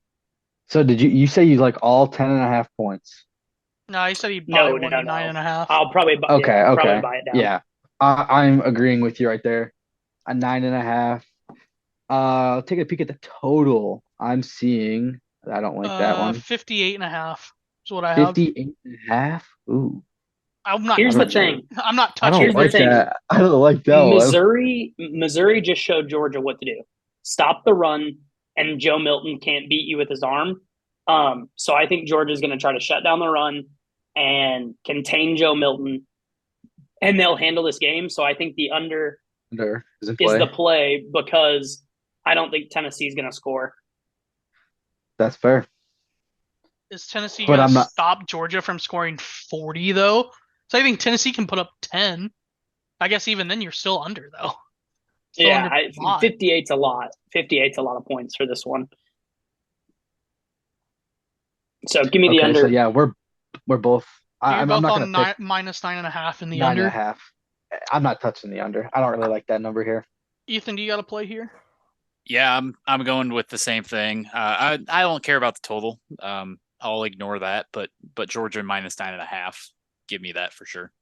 So did you say you like all 10.5 points? No, he said he'd buy No, one no, to nine no. and a half. I'll probably buy. Okay, Yeah, I'll probably okay. buy it down. Yeah. I'm agreeing with you right there. A 9.5. I'll take a peek at the total. I'm seeing, I don't like that one. 58.5 is what I have. 58.5. Ooh. I'm not. Here's I the don't thing. I'm not I touching don't Here's the like this. thing. that. I don't like that one. Missouri just showed Georgia what to do. Stop the run, and Joe Milton can't beat you with his arm. So I think Georgia's going to try to shut down the run and contain Joe Milton, and they'll handle this game. So I think the under Under is in is play. the play because I don't think Tennessee's going to score. That's fair. Is Tennessee But going to I'm not. stop Georgia from scoring 40 though? So I think Tennessee can put up 10. I guess even then you're still under though. Still Yeah, under a lot. 58's a lot. 58's a lot of points for this one. So give me the Okay, so under. yeah, we're both. So you're I'm both not gonna on pick minus 9.5 in the nine and a under. half. I'm not touching the under. I don't really like that number here. Ethan, do you got to play here? Yeah, I'm going with the same thing. I don't care about the total. I'll ignore that, but Georgia minus 9.5. Give me that for sure.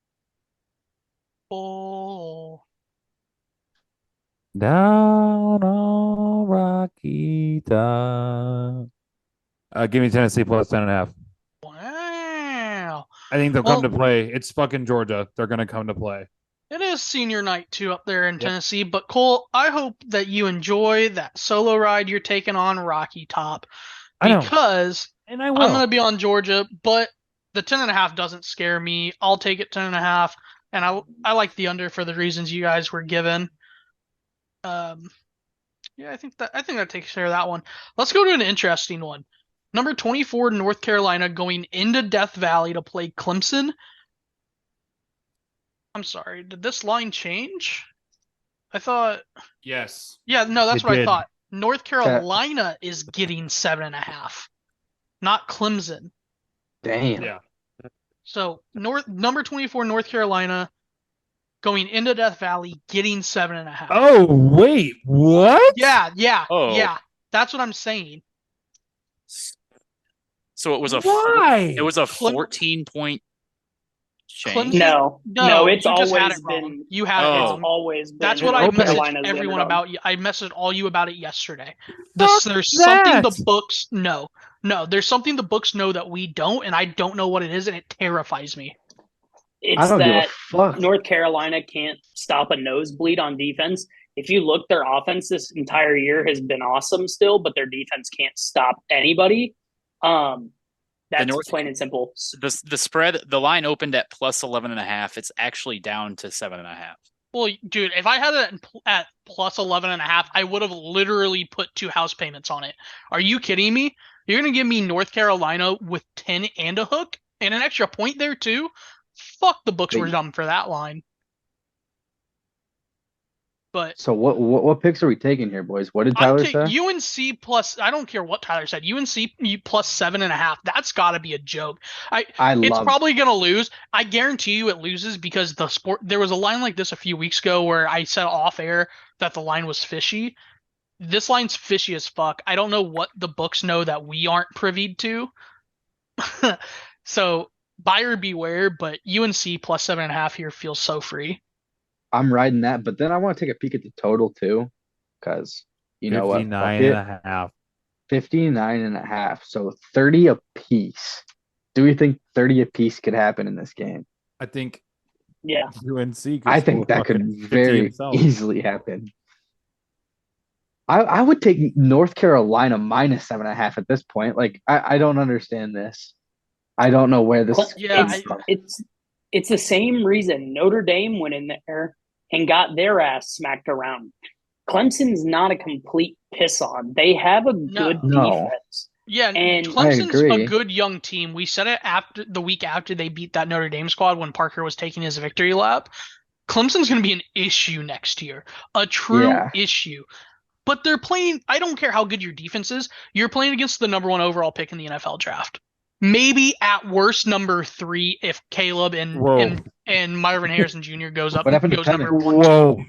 Oh, Down on Rocky Top. Give me Tennessee plus 10.5. wow. I think they'll come to Well, play. It's fucking Georgia. They're gonna come to play. it is senior night too up there in Yep. Tennessee. But Cole, I hope that you enjoy that solo ride you're taking on Rocky Top I know, because and I I'm will. going to be on Georgia, but the 10.5 doesn't scare me. I'll take it 10.5, and I like the under for the reasons you guys were given. Yeah, I think that takes care of that one. Let's go to an interesting one. Number 24, North Carolina going into Death Valley to play Clemson. I'm sorry. Did this line change? I thought. Yes. Yeah, no, that's It what I did. thought. North Carolina is getting 7.5, not Clemson. Damn. Yeah. So number 24 North Carolina going into Death Valley getting 7.5. Oh wait, what? Yeah. That's what I'm saying. So it was Why? it was a Clem- 14-point change. Clemson. No, it's you just had always it wrong. been. You had it Oh. It's wrong. always been. That's what It I opened at- messaged Carolina's the everyone underdog. about. I messaged all you about it yesterday. Fuck There's something that. the books know. No, there's something the books know that we don't, and I don't know what it is, and it terrifies me. I It's don't give a that fuck. North Carolina can't stop a nosebleed on defense. If you look, their offense this entire year has been awesome still, but their defense can't stop anybody. That's plain and simple. The spread, the line opened at plus 11.5. It's actually down to 7.5. Well, dude, if I had it at plus 11.5, I would have literally put 2 house payments on it. Are you kidding me? You're going to give me North Carolina with 10 and a hook and an extra point there too? Fuck, the books were dumb for that line. But So what picks are we taking here, boys? What did Tyler say? UNC plus. I don't care what Tyler said. UNC plus 7.5. That's got to be a joke. It's probably gonna lose. I guarantee you it loses because there was a line like this a few weeks ago where I said off air that the line was fishy. This line's fishy as fuck. I don't know what the books know that we aren't privy to. So buyer beware. But UNC plus 7.5 here feels so free. I'm riding that, but then I want to take a peek at the total too, because you know what? Fuck 59 it. and a half. 59.5. So 30 apiece. Do we think 30 apiece could happen in this game? I think Yeah. UNC could I think that could very easily happen. I would take North Carolina minus 7.5 at this point. Like, I don't understand this. I don't know where this it's the same reason Notre Dame went in there and got their ass smacked around. Clemson's not a complete piss on. They have a good defense. Yeah, and Clemson's a good young team. We said it after the week after they beat that Notre Dame squad when Parker was taking his victory lap. Clemson's going to be an issue next year, a true issue. But they're playing. I don't care how good your defense is. You're playing against the number 1 overall pick in the NFL draft. Maybe at worst number 3 if Caleb and Marvin Harrison Jr. goes number 1. Whoa.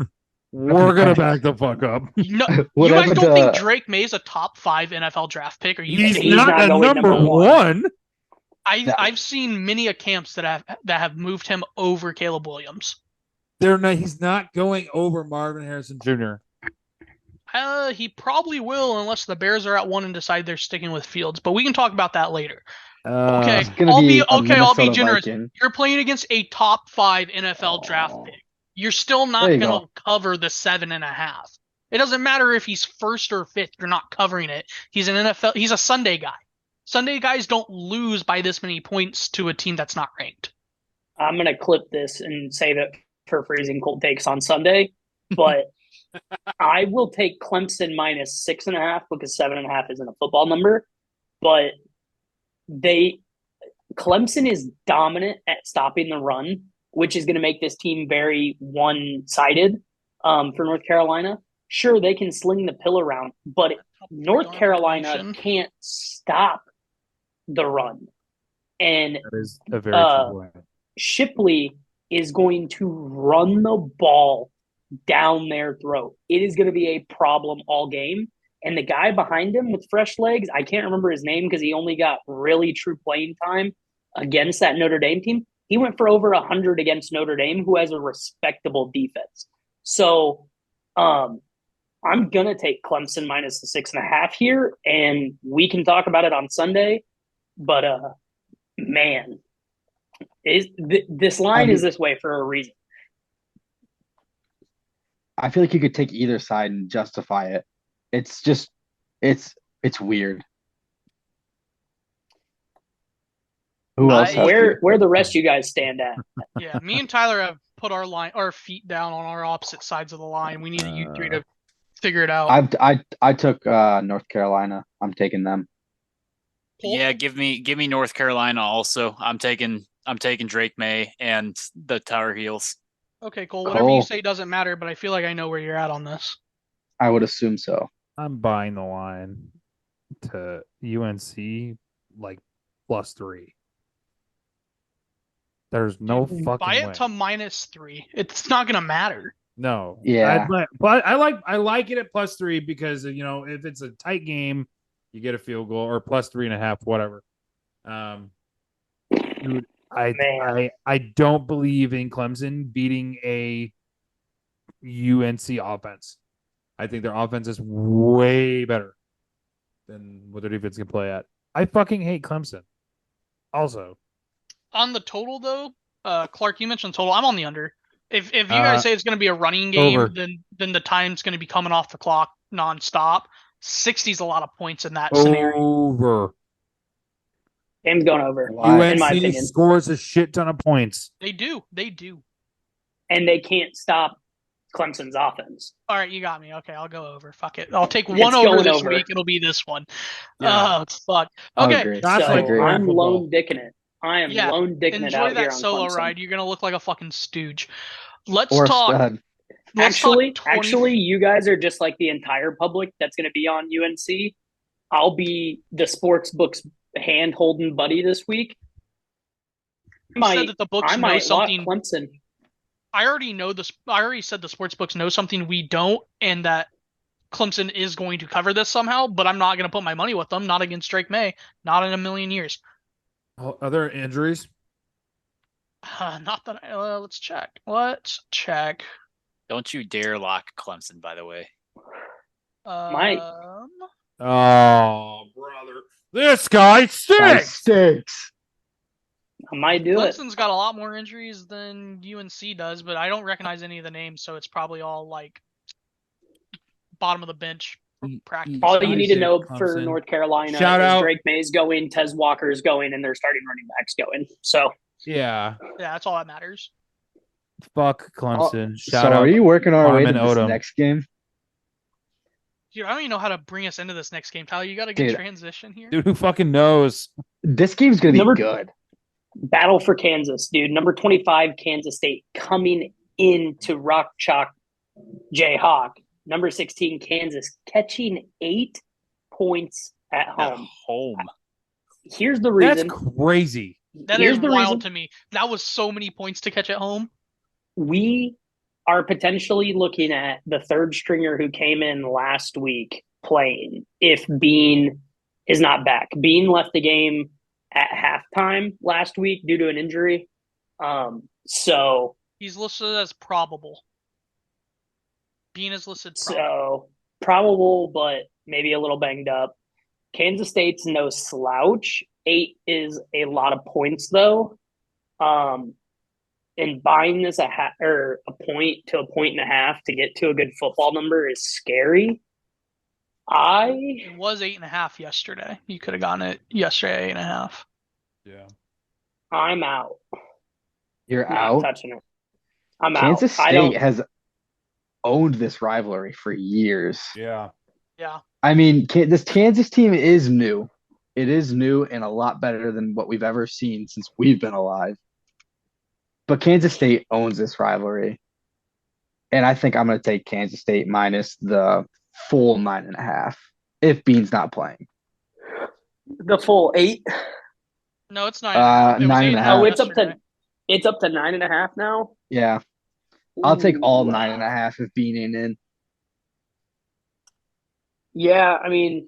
We're gonna back the fuck up. No, you guys don't think Drake May is a top 5 NFL draft pick? Are you kidding? He's not a number one. I've seen many camps that have moved him over Caleb Williams. He's not going over Marvin Harrison Jr. He probably will unless the Bears are at 1 and decide they're sticking with Fields. But we can talk about that later. Okay, I'll be generous. You're playing against a top 5 NFL draft pick. You're still not going to cover the 7.5. It doesn't matter if he's 1st or 5th. You're not covering it. He's an NFL. He's a Sunday guy. Sunday guys don't lose by this many points to a team that's not ranked. I'm going to clip this and save it for freezing cold takes on Sunday, but I will take Clemson minus 6.5 because 7.5 isn't a football number, but Clemson is dominant at stopping the run, which is going to make this team very one-sided for North Carolina. Sure, they can sling the pill around, but North Carolina can't stop the run. And that is a very true point. Shipley is going to run the ball down their throat. It is going to be a problem all game. And the guy behind him with fresh legs, I can't remember his name because he only got really true playing time against that Notre Dame team. He went for over 100 against Notre Dame, who has a respectable defense. So I'm going to take Clemson minus the 6.5 here, and we can talk about it on Sunday. But, man, this line is this way for a reason. I feel like you could take either side and justify it. It's just, it's weird. Who else? Where the rest of you guys stand at? Yeah, me and Tyler have put our feet down on our opposite sides of the line. We need you 3 to figure it out. I took North Carolina. I'm taking them. Yeah, give me North Carolina also. I'm taking Drake May and the Tar Heels. Okay, Cole. Whatever you Cole, say doesn't matter, but I feel like I know where you're at on this. I would assume so. I'm buying the line to UNC like +3. There's no Dude, fucking buy it way. to -3. It's not gonna matter. No. Yeah. But I like it at +3 because if it's a tight game, you get a field goal or +3.5, whatever. Dude, Man. I don't believe in Clemson beating a UNC offense. I think their offense is way better than what their defense can play at. I fucking hate Clemson. Also, On the total though, Clark, you mentioned total. I'm on the under. If you Uh, guys say it's gonna be a running game, over. then the time's gonna be coming off the clock nonstop. 60's a lot of points in that scenario. Over. Game's going over, Why? in my UNC opinion. scores a shit ton of points. They do. They do. And they can't stop Clemson's offense. All right, you got me. Okay, I'll go over. Fuck it. I'll take one It's over going this over. week. It'll be this one. Yeah. Oh, fuck. I Okay. agree. That's So I agree. I'm football. lone dicking it. I am Yeah, lone dicking it enjoy out here that on solo Clemson. ride. You're gonna look like a fucking stooge. Let's Or a talk. stud. Let's talk Actually, you guys are just like the entire public that's going to be on UNC. I'll be the sports books hand holding buddy this week. You said that the books I know might lock something. Clemson. I already said the sports books know something we don't, and that Clemson is going to cover this somehow. But I'm not going to put my money with them. Not against Drake May. Not in a million years. Are there injuries? Not that. Let's check. Let's check. Don't you dare lock Clemson, by the way. Might. Oh, brother. This guy Guy stinks. stinks. I might do it. Clemson's got a lot more injuries than UNC does, but I don't recognize any of the names, so it's probably all like bottom of the bench practice. All you need to know Clemson. for North Carolina Shout is out. Drake May's going, Tez Walker's going, and their starting running backs going. So Yeah. Yeah, that's all that matters. Fuck Clemson. So Shout out. are you working our way to Carmen this Odom. next game? Dude, I don't even know how to bring us into this next game. Tyler, you got a good Dude. transition here. Dude, who fucking knows? This game's gonna be Number- good. battle for Kansas, dude. Number 25, Kansas State coming into Rock Chalk Jayhawk. Number 16, Kansas catching 8 points at At home. home. Here's the That's reason. crazy. That Here's is the wild reason. to me. That was so many points to catch at home. We are potentially looking at the third stringer who came in last week playing if Bean is not back. Bean left the game at halftime last week due to an injury. So He's listed as probable. Bean is listed probable. So probable, but maybe a little banged up. Kansas State's no slouch. 8 is a lot of points, though. And buying this a point to a point and a half to get to a good football number is scary. It was 8.5 yesterday. You could have gotten it yesterday, 8.5. Yeah. I'm out. You're Not out. touching it. I'm Kansas out. State has owned this rivalry for years. Yeah. Yeah. I mean, this Kansas team is new. It is new and a lot better than what we've ever seen since we've been alive. But Kansas State owns this rivalry. And I think I'm going to take Kansas State minus the full 9.5 if Bean's not playing. The full 8. No, it's 9.5. It was 9.5. 8.5 Oh, it's yesterday. up to 9.5 now. Yeah. I'll take all Ooh. 9.5 if Bean ain't in. Yeah, I mean,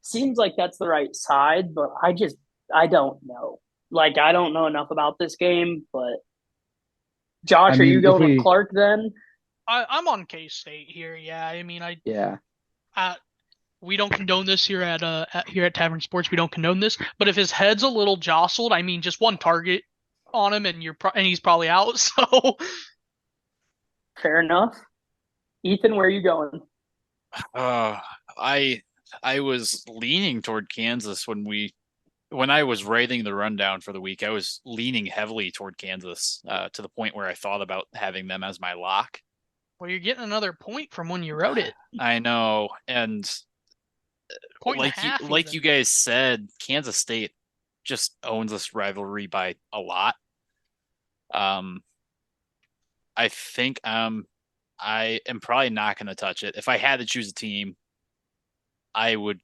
seems like that's the right side, but I don't know. Like, I don't know enough about this game, but Josh, are you going with Clark then? I'm on K-State here. Yeah, I mean, Yeah. we don't condone this here at Tavern Sports. We don't condone this, but if his head's a little jostled, I mean, just one target on him and he's probably out. So Fair enough. Ethan, where are you going? I was leaning toward Kansas when I was writing the rundown for the week. I was leaning heavily toward Kansas to the point where I thought about having them as my lock. well, you're getting another point from when you wrote it. I know, and Point and a half, like even. you guys said, Kansas State just owns this rivalry by a lot. I think I am probably not going to touch it. If I had to choose a team, I would.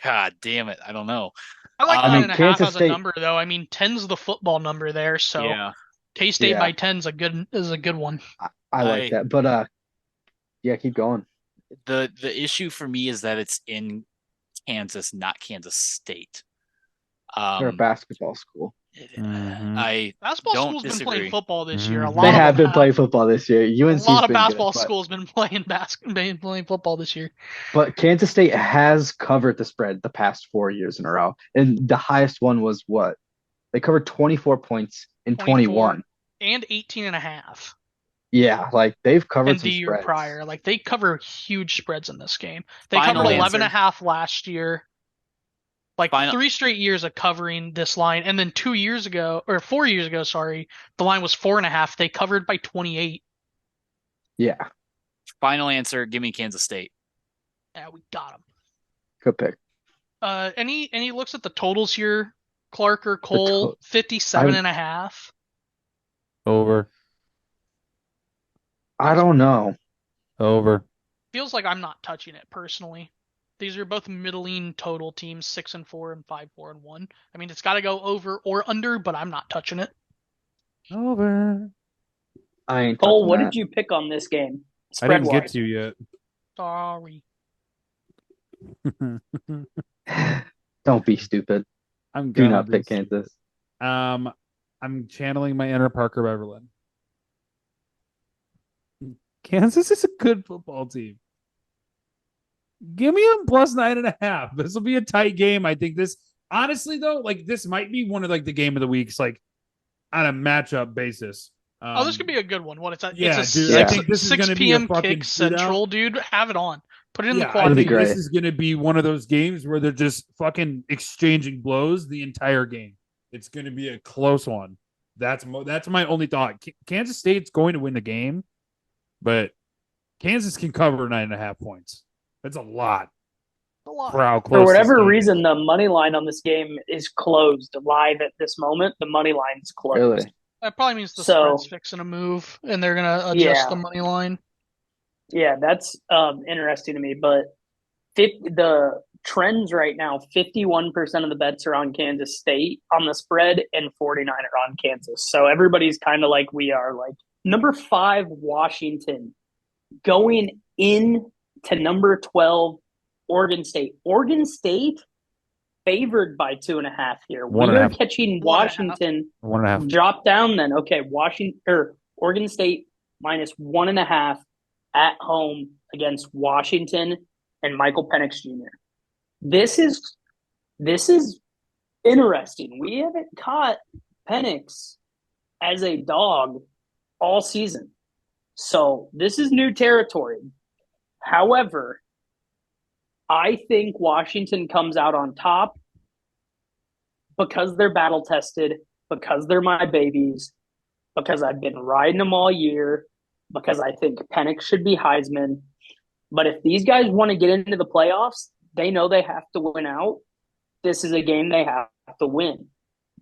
God damn it! I don't know. I like I nine mean, and a half Kansas as a State. number though. I mean, 10's the football number there, so Yeah, K-State Yeah, by 10's a good one. I like I that. But yeah, keep going. the issue for me is that it's in Kansas, not Kansas State. They're a basketball school. Mhm. I Basketball don't schools been playing disagree. football this year. A Mhm. They lot of have them been have. playing football this year. A UNC's lot of been good, basketball schools been playing football this year. but Kansas State has covered the spread the past 4 years in a row, and the highest one was what? They covered 24 points in 24 21. and 18 and a half. Yeah, like they've covered And some the year spreads. prior, like they cover huge spreads in this game. They Final covered 11 and answer. a half last year. Like Final 3 straight years of covering this line, and then 2 years ago or 4 years ago, sorry, the line was 4.5. They covered by 28. Yeah, final answer. Give me Kansas State. Yeah, we got them. good pick. Any looks at the totals here? Clark or The Cole, to- 57 I and a half. Over. I don't know. Over. Feels like I'm not touching it personally. These are both middling total teams, 6-4 and 5-4-1. I mean, it's got to go over or under, but I'm not touching it. Over. I ain't Cole, touching what that. did you pick on this game? I Spread didn't get wise. to yet. Sorry. Don't be stupid. I'm Do gonna not be pick Kansas. I'm channeling my inner Parker Beverlin. Kansas is a good football team. Give me them plus 9.5. This will be a tight game. I think this honestly though, like this might be one of like the game of the weeks, like on a matchup basis. Oh, this could be a good one. What Yeah, it's a dude. I 6 think this is 6 gonna be a p.m. fucking kick shootout. central, dude. Have it on. Put it in the Yeah, I quad That'd be think feed. great. this is gonna be one of those games where they're just fucking exchanging blows the entire game. It's gonna be a close one. That's my only thought. Kansas State's going to win the game, but Kansas can cover 9.5 points. That's a lot A lot. for how For close this whatever game reason, is. the money line on this game is closed live at this moment. The money line's closed. Really? That probably means the So spread's fixing a move, and they're gonna adjust the yeah, money line. yeah, that's interesting to me. But the trends right now, 51% of the bets are on Kansas State on the spread, and 49 are on Kansas. So everybody's kind of like we are. Like number 5, Washington going in to number 12, Oregon State. Oregon State favored by 2.5 here. One We and a are half. catching 1.5. Washington 1.5. drop down then. Okay, Washington or Oregon State minus 1.5 at home against Washington and Michael Penix Jr. This is interesting. We haven't caught Penix as a dog all season. So this is new territory. However, I think Washington comes out on top because they're battle tested, because they're my babies, because I've been riding them all year, because I think Penix should be Heisman. But if these guys want to get into the playoffs, they know they have to win out. This is a game they have to win.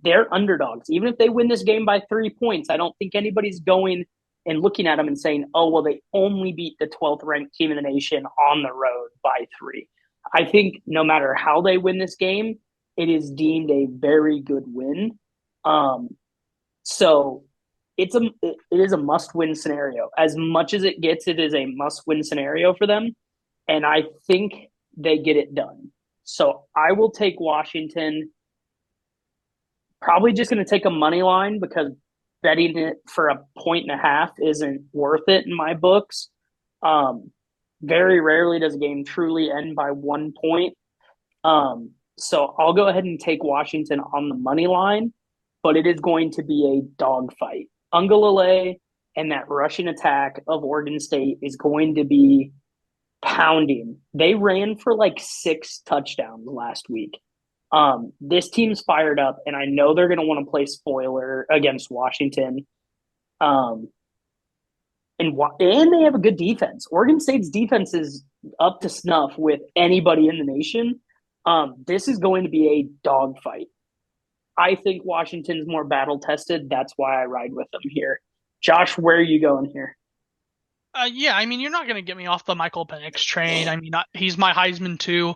They're underdogs. Even if they win this game by 3 points, I don't think anybody's going and looking at them and saying, oh, well, they only beat the 12th ranked team in the nation on the road by 3. I think no matter how they win this game, it is deemed a very good win. So it is a must win scenario. As much as it gets, it is a must win scenario for them, and I think they get it done. So I will take Washington. Probably just going to take a money line because betting it for a 1.5 isn't worth it in my books. Very rarely does a game truly end by 1 point. So I'll go ahead and take Washington on the money line, but it is going to be a dogfight. Ungalale and that rushing attack of Oregon State is going to be pounding. They ran for like 6 touchdowns last week. This team's fired up, and I know they're going to want to play spoiler against Washington. And they have a good defense. Oregon State's defense is up to snuff with anybody in the nation. This is going to be a dogfight. I think Washington's more battle tested. That's why I ride with them here. Josh, where are you going here? Yeah, I mean, you're not going to get me off the Michael Penix train. I mean, he's my Heisman too.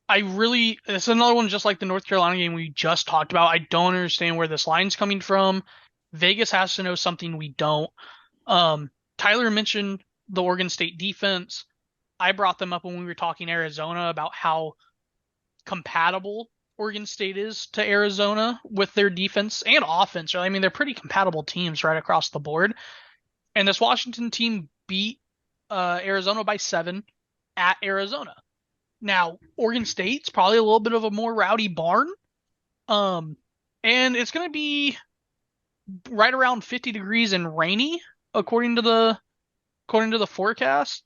It's another one just like the North Carolina game we just talked about. I don't understand where this line's coming from. Vegas has to know something we don't. Tyler mentioned the Oregon State defense. I brought them up when we were talking Arizona about how compatible Oregon State is to Arizona with their defense and offense. I mean, they're pretty compatible teams right across the board. And this Washington team beat Arizona by 7 at Arizona. Now, Oregon State's probably a little bit of a more rowdy barn. And it's going to be right around 50 degrees and rainy according to the forecast.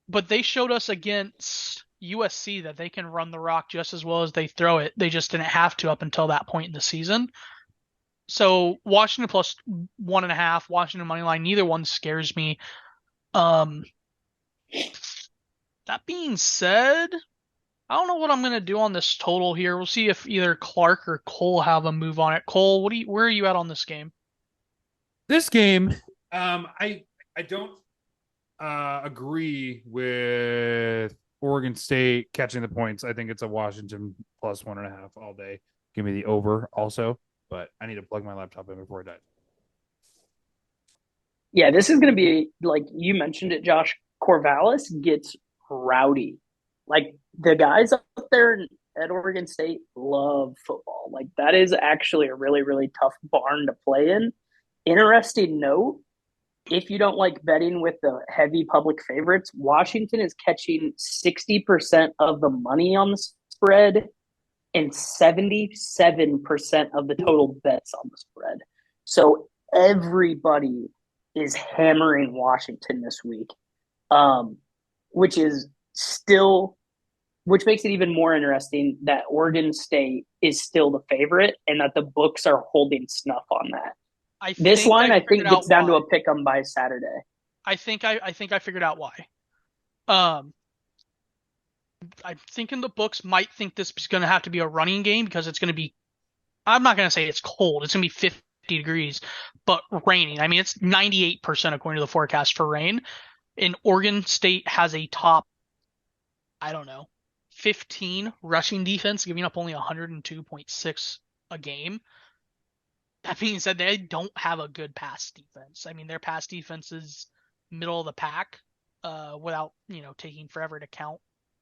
But they showed us against USC that they can run the rock just as well as they throw it. They just didn't have to up until that point in the season. So Washington plus 1.5, Washington money line, neither one scares me. That being said, I don't know what I'm gonna do on this total here. We'll see if either Clark or Cole have a move on it. Cole, where are you at on this game? This game, I don't agree with Oregon State catching the points. I think it's a Washington plus 1.5 all day. Give me the over also, but I need to plug my laptop in before I die. Yeah, this is going to be like you mentioned it, Josh. Corvallis gets rowdy. Like the guys up there at Oregon State love football. Like that is actually a really, really tough barn to play in. Interesting note, if you don't like betting with the heavy public favorites, Washington is catching 60% of the money on the spread and 77% of the total bets on the spread. So everybody is hammering Washington this week, which is still, which makes it even more interesting that Oregon State is still the favorite and that the books are holding snuff on that. This line, I think, gets down to a pick 'em by Saturday. I think I figured out why. I'm thinking the books might think this is going to have to be a running game because it's going to be. I'm not going to say it's cold. It's going to be 50 degrees, but raining. I mean, it's 98% according to the forecast for rain. And Oregon State has a top, I don't know, 15 rushing defense, giving up only 102.6 a game. That being said, they don't have a good pass defense. I mean, their pass defense is middle of the pack, without taking forever to count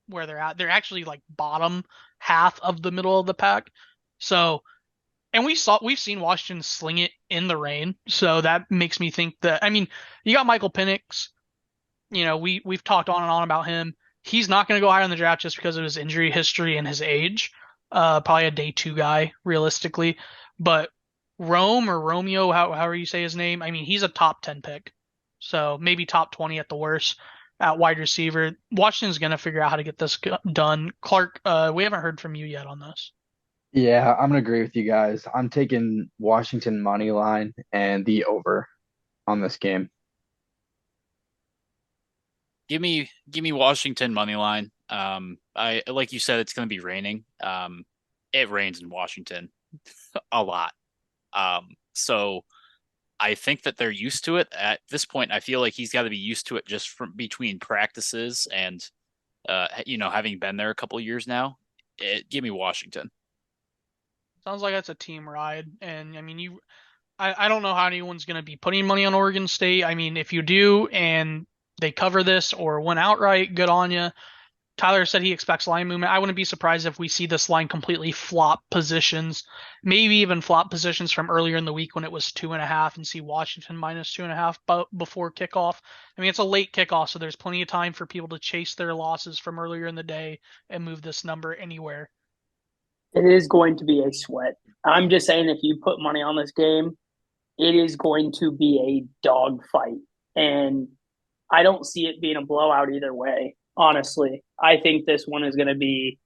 where they're at. They're actually like bottom half of the middle of the pack. So, and we've seen Washington sling it in the rain. So that makes me think that. I mean, you got Michael Penix. We've talked on and on about him. He's not going to go higher in the draft just because of his injury history and his age. Probably a day 2 guy realistically, but Rome or Romeo, however you say his name. I mean, he's a top 10 pick, so maybe top 20 at the worst at wide receiver. Washington's gonna figure out how to get this done. Clark, we haven't heard from you yet on this. Yeah, I'm gonna agree with you guys. I'm taking Washington money line and the over on this game. Give me Washington money line. I like you said, it's going to be raining. It rains in Washington a lot. So I think that they're used to it at this point. I feel like he's got to be used to it just from between practices and having been there a couple of years now. Give me Washington. Sounds like that's a team ride, and I mean, I don't know how anyone's going to be putting money on Oregon State. I mean, if you do and they cover this or win outright, good on you. Tyler said he expects line movement. I wouldn't be surprised if we see this line completely flop positions, maybe even flop positions from earlier in the week when it was 2.5 and see Washington minus 2.5 before kickoff. I mean, it's a late kickoff, so there's plenty of time for people to chase their losses from earlier in the day and move this number anywhere. It is going to be a sweat. I'm just saying, if you put money on this game, it is going to be a dogfight. And I don't see it being a blowout either way, honestly. I think this one is going to be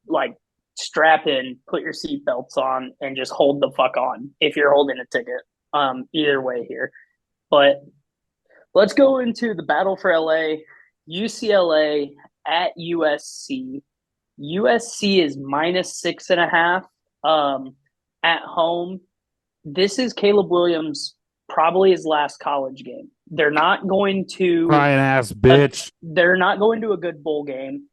like strap in, put your seatbelts on, and just hold the fuck on if you're holding a ticket. Either way here. But let's go into the battle for LA. UCLA at USC. USC is minus 6.5 at home. This is Caleb Williams' probably his last college game. They're not going to Crying ass bitch. they're not going to a good bowl game.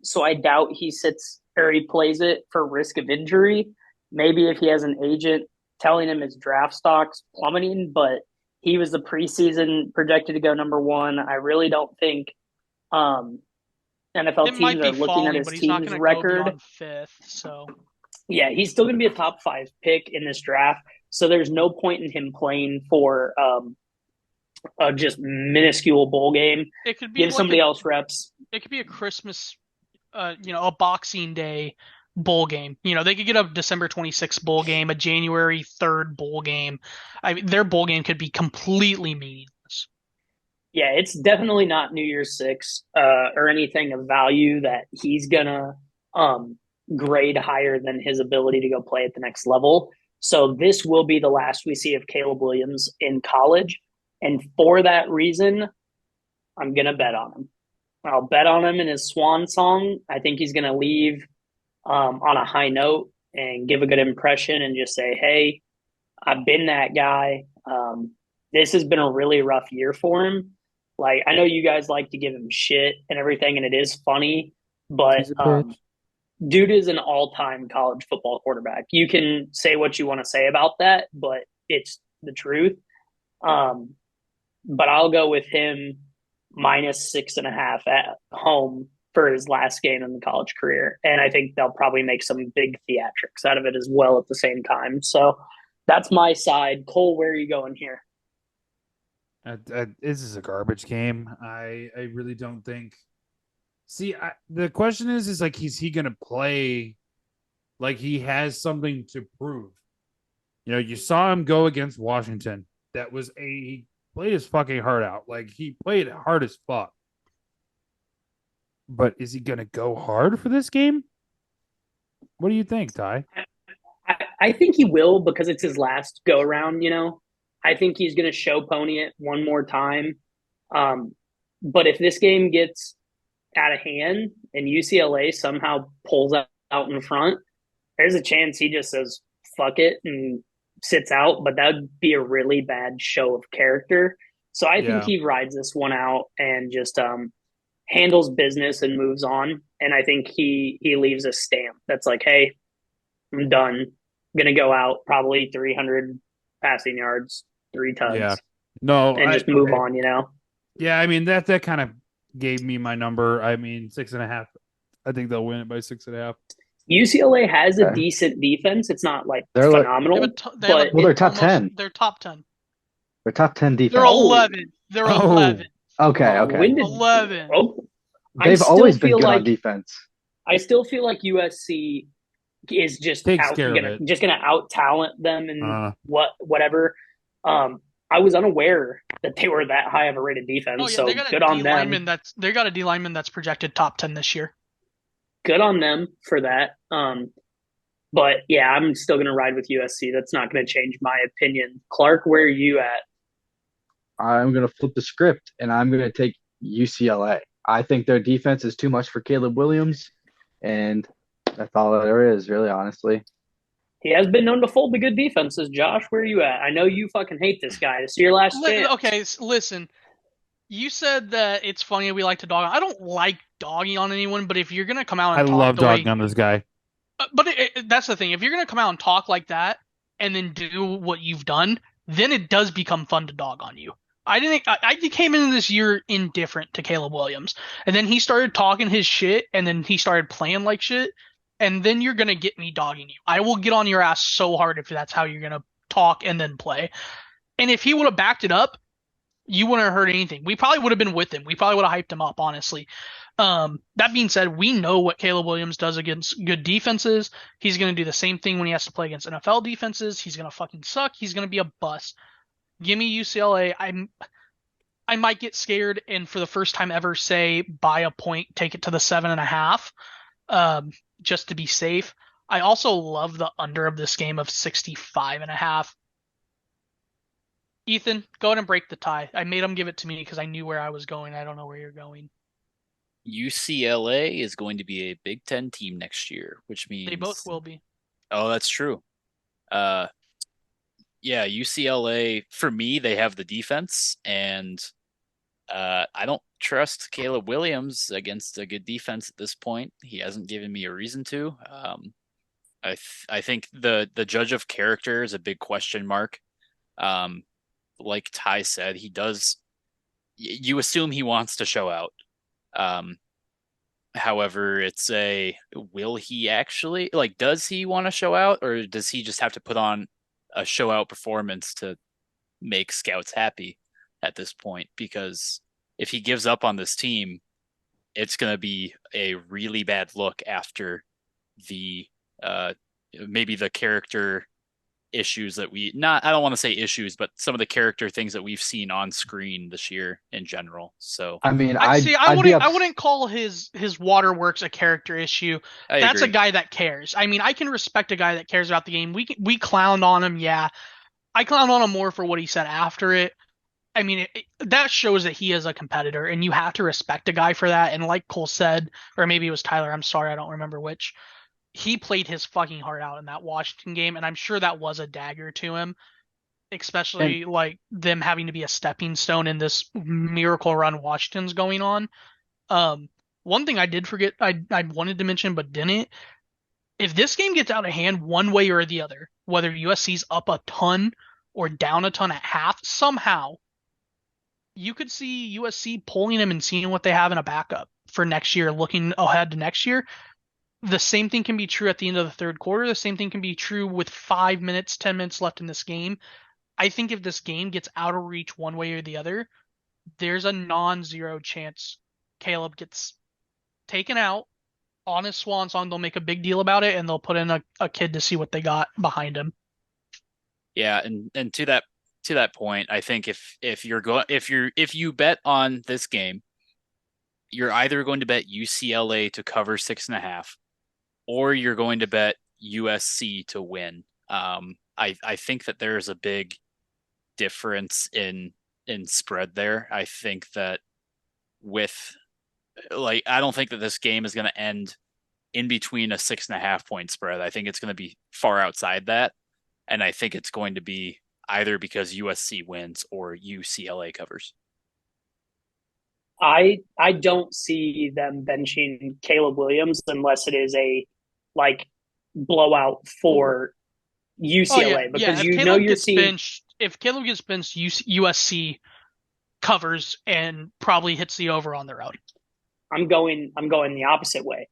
So I doubt he sits or he plays it for risk of injury. Maybe if he has an agent telling him his draft stock's plummeting, but he was the preseason projected to go number one. I really don't think NFL It might teams be are looking at falling, his but he's not team's going to go record. beyond fifth. So Yeah, he's still going to be a top 5 pick in this draft. So there's no point in him playing for a just minuscule bowl game. it could be Give like somebody else reps. it could be a Christmas, a Boxing Day bowl game. They could get a December 26th bowl game, a January 3rd bowl game. I mean, their bowl game could be completely meaningless. Yeah, it's definitely not New Year's Six or anything of value that he's gonna grade higher than his ability to go play at the next level. So this will be the last we see of Caleb Williams in college, and for that reason, I'm gonna bet on him. I'll bet on him in his swan song. I think he's gonna leave on a high note and give a good impression and just say, "Hey, I've been that guy." This has been a really rough year for him. Like, I know you guys like to give him shit and everything, and it is funny, but He's a bitch. dude is an all-time college football quarterback. You can say what you want to say about that, but it's the truth. But I'll go with him minus 6.5 at home for his last game in the college career. And I think they'll probably make some big theatrics out of it as well at the same time. So that's my side. Cole, where are you going here? This is a garbage game. I really don't think. See, the question is like, is he gonna play like he has something to prove? You saw him go against Washington. He played his fucking heart out. Like, he played hard as fuck. But is he gonna go hard for this game? What do you think, Ty? I think he will because it's his last go around, you know. I think he's going to show pony it one more time. But if this game gets out of hand and UCLA somehow pulls out in front, there's a chance he just says, fuck it, and sits out. But that would be a really bad show of character. So I think he rides this one out and just handles business and moves on. And I think he leaves a stamp that's like, hey, I'm done. I'm gonna go out probably 300 passing yards, 3 tugs, Yeah. No, and just move on. You know. Yeah, I mean that kind of gave me my number. I mean 6.5. I think they'll win it by 6.5. UCLA has a decent defense. It's not like They're like- phenomenal, they're top 10. They're top 10. They're top 10 defense. They're 11. They're Oh. 11. Okay. When did 11. They've always been good like, on defense. I still feel like USC is just gonna out talent them and whatever. I was unaware that they were that high of a rated defense. Oh, yeah, so they got good on them. They got a D lineman that's projected top 10 this year. Good on them for that. But yeah, I'm still going to ride with USC. That's not going to change my opinion. Clark, where are you at? I'm going to flip the script and I'm going to take UCLA. I think their defense is too much for Caleb Williams, and that's all there is, really, honestly. He has been known to fold the good defenses. Josh, where are you at? I know you fucking hate this guy. This is your last chance. Okay, listen. You said that it's funny we like to dog. I don't like dogging on anyone, but if you're gonna come out and I love dogging on this guy. But that's the thing. If you're gonna come out and talk like that and then do what you've done, then it does become fun to dog on you. I came into this year indifferent to Caleb Williams, and then he started talking his shit, and then he started playing like shit, and then you're gonna get me dogging you. I will get on your ass so hard if that's how you're gonna talk and then play. And if he would have backed it up, you wouldn't have heard anything. We probably would have been with him. We probably would have hyped him up, honestly. That being said, we know what Caleb Williams does against good defenses. He's going to do the same thing when he has to play against NFL defenses. He's going to fucking suck. He's going to be a bust. Give me UCLA. I might get scared and for the first time ever say buy a point, take it to the 7.5, just to be safe. I also love the under of this game of 65.5. Ethan, go ahead and break the tie. I made him give it to me because I knew where I was going. I don't know where you're going. UCLA is going to be a Big Ten team next year, which means they both will be. Oh, that's true. yeah, UCLA, for me, they have the defense, and I don't trust Caleb Williams against a good defense at this point. He hasn't given me a reason to. I think the judge of character is a big question mark. Um, like Ty said, he does. You assume he wants to show out. Um, However, it's a will he actually like? Does he want to show out, or does he just have to put on a show out performance to make scouts happy at this point? Because if he gives up on this team, it's going to be a really bad look after the uh maybe the character issues that we not I don't want to say issues, but some of the character things that we've seen on screen this year in general. So I mean, I see. I'd be I ups wouldn't call his waterworks a character issue. I That's a agree. guy that cares. I mean, I can respect a guy that cares about the game. We clowned on him, yeah. I clowned on him more for what he said after it. I mean, that shows that he is a competitor, and you have to respect a guy for that. And like Cole said, or maybe it was Tyler. I'm sorry, I don't remember which. He played his fucking heart out in that Washington game, and I'm sure that was a dagger to him, and especially like them having to be a stepping stone in this miracle run Washington's going on. Um, One thing I did forget, I wanted to mention but didn't. If this game gets out of hand one way or the other, whether USC's up a ton or down a ton at half, somehow you could see USC pulling them and seeing what they have in a backup for next year, looking ahead to next year. The same thing can be true at the end of the third quarter. The same thing can be true with 5 minutes, 10 minutes left in this game. I think if this game gets out of reach one way or the other, there's a non-zero chance Caleb gets taken out on his swan song. They'll make a big deal about it, and they'll put in a kid to see what they got behind him. Yeah, and to that point, I think if you're going if you bet on this game, you're either going to bet UCLA to cover 6.5, or you're going to bet USC to win. I think that there's a big difference in spread there. I think that with like I don't think that this game is going to end in between a 6.5 point spread. I think it's going to be far outside that, and I think it's going to be either because USC wins or UCLA covers. I don't see them benching Caleb Williams unless it is a like blowout for Oh yeah, UCLA yeah. because you know you're seeing. If Caleb gets benched, USC covers and probably hits the over on their own. I'm going the opposite way.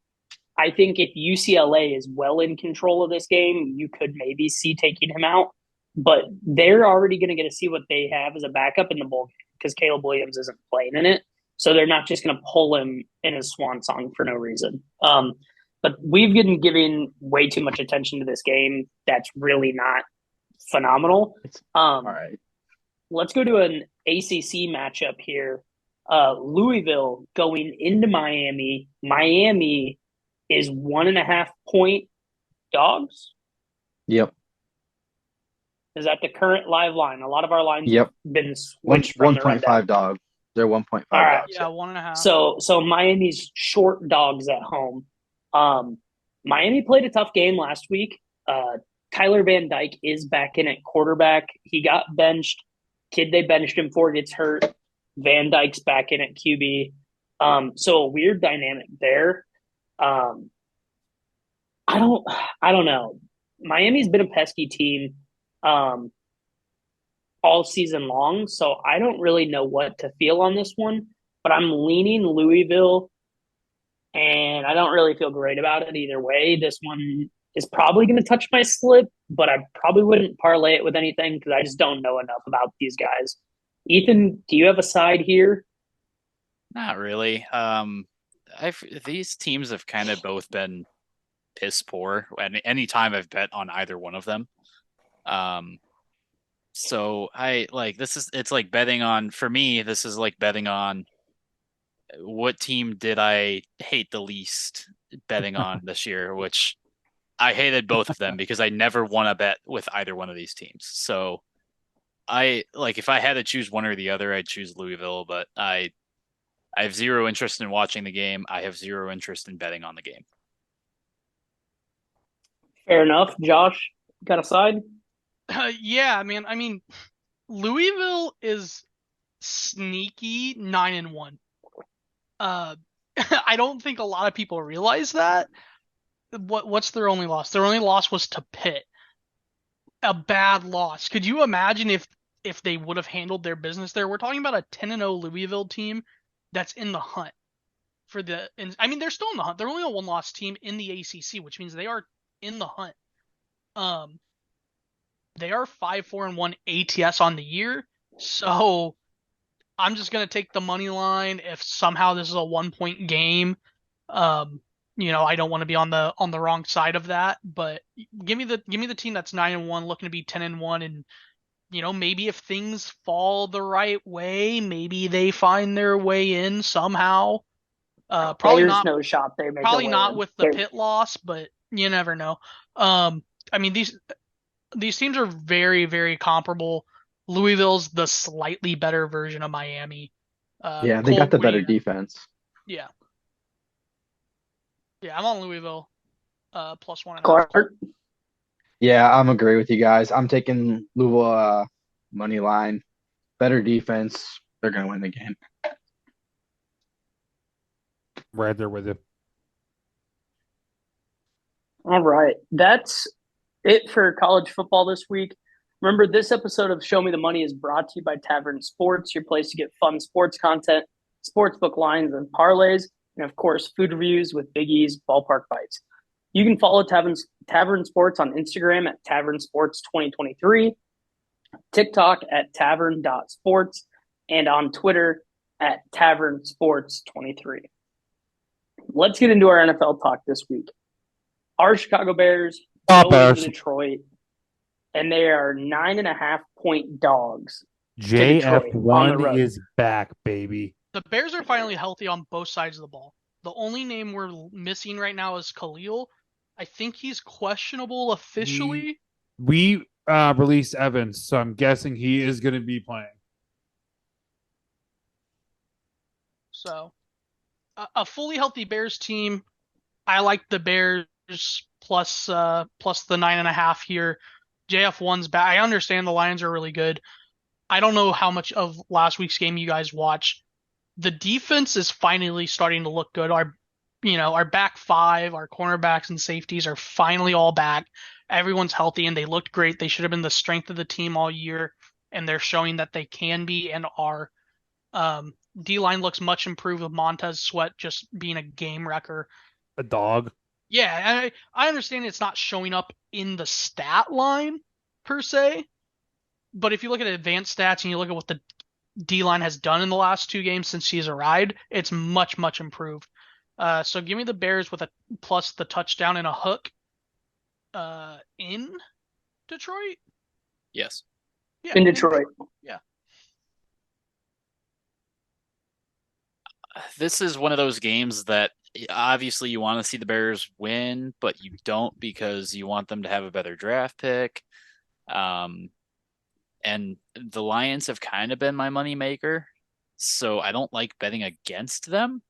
I think if UCLA is well in control of this game, you could maybe see taking him out, but they're already going to get to see what they have as a backup in the bowl game because Caleb Williams isn't playing in it. So they're not just going to pull him in his swan song for no reason. But we've been giving way too much attention to this game. That's really not phenomenal. all right. Let's go to an ACC matchup here. Louisville going into Miami. Miami is 1.5 point dogs. Yep. Is that the current live line? A lot of our lines Yep. have been One switched from the 1.5 dog. They're 1.5 All right. dogs. Yeah, 1.5. So Miami's short dogs at home. Miami played a tough game last week. Tyler Van Dyke is back in at quarterback. He got benched. Kid they benched him for gets hurt. Van Dyke's back in at QB. So a weird dynamic there. Um, I don't know. Miami's been a pesky team um, all season long, so I don't really know what to feel on this one. But I'm leaning Louisville, and I don't really feel great about it either way. This one is probably going to touch my slip, but I probably wouldn't parlay it with anything because I just don't know enough about these guys. Ethan, do you have a side here? Not really. I've these teams have kind of both been piss poor. And any time I've bet on either one of them. Um, so I like this is it's like betting on for me. This is like betting on what team did I hate the least betting on this year, which I hated both of them because I never won a bet with either one of these teams. So I like if I had to choose one or the other, I'd choose Louisville, but I have zero interest in watching the game. I have zero interest in betting on the game. Fair enough. Josh, got a side? Yeah, man. I mean, Louisville is sneaky 9-1. I don't think a lot of people realize that. What's their only loss? Their only loss was to Pitt. A bad loss. Could you imagine if they would have handled their business there? We're talking about a 10-0 Louisville team that's in the hunt for the. And I mean, they're still in the hunt. They're only a one-loss team in the ACC, which means they are in the hunt. Um, they are 5-4-1 ATS on the year. So I'm just gonna take the money line. If somehow this is a 1-point game, um, I don't want to be on the wrong side of that. But give me the team that's 9-1, looking to be 10-1, and maybe if things fall the right way, maybe they find their way in somehow. Probably There's not. no shot they make their Probably way not in. with the Pitt loss, but you never know. I mean these teams are very, very comparable. Louisville's the slightly better version of Miami. Yeah, they got Cole, the what do better you? defense. Yeah, yeah, I'm on Louisville. Plus 1.5. Clark, Yeah, I'm agree with you guys. I'm taking Louisville money line. Better defense. They're gonna win the game. Right there with you. all right. That's it for college football this week. Remember, this episode of Show Me the Money is brought to you by Tavern Sports, your place to get fun sports content, sportsbook lines and parlays, and of course, food reviews with Big E's Ballpark Bites. You can follow Tavern Sports on Instagram at Tavern Sports 2023, TikTok at tavern.sports, and on Twitter at Tavern Sports 23. Let's get into our NFL talk this week. Our Chicago Bears go into Detroit, and they are 9.5-point dogs to Detroit on the JF1 road. is back, baby. The Bears are finally healthy on both sides of the ball. The only name we're missing right now is Khalil. I think he's questionable officially. We released Evans, so I'm guessing he is going to be playing. So a fully healthy Bears team. I like the Bears plus the 9.5 here. JF1's back. I understand the Lions are really good. I don't know how much of last week's game you guys watched. The defense is finally starting to look good. Our back five, our cornerbacks and safeties are finally all back. Everyone's healthy and they looked great. They should have been the strength of the team all year, and they're showing that they can be and are. D line looks much improved with Montez Sweat just being a game wrecker. A dog. Yeah, I understand it's not showing up in the stat line per se, but if you look at advanced stats and you look at what the D line has done in the last 2 games since she's arrived, it's much, much improved. So give me the Bears with a plus the touchdown and a hook in Detroit. Yes. Yeah, in Detroit. Yeah. This is one of those games that obviously you want to see the Bears win, but you don't because you want them to have a better draft pick. And the Lions have kind of been my money maker, so I don't like betting against them.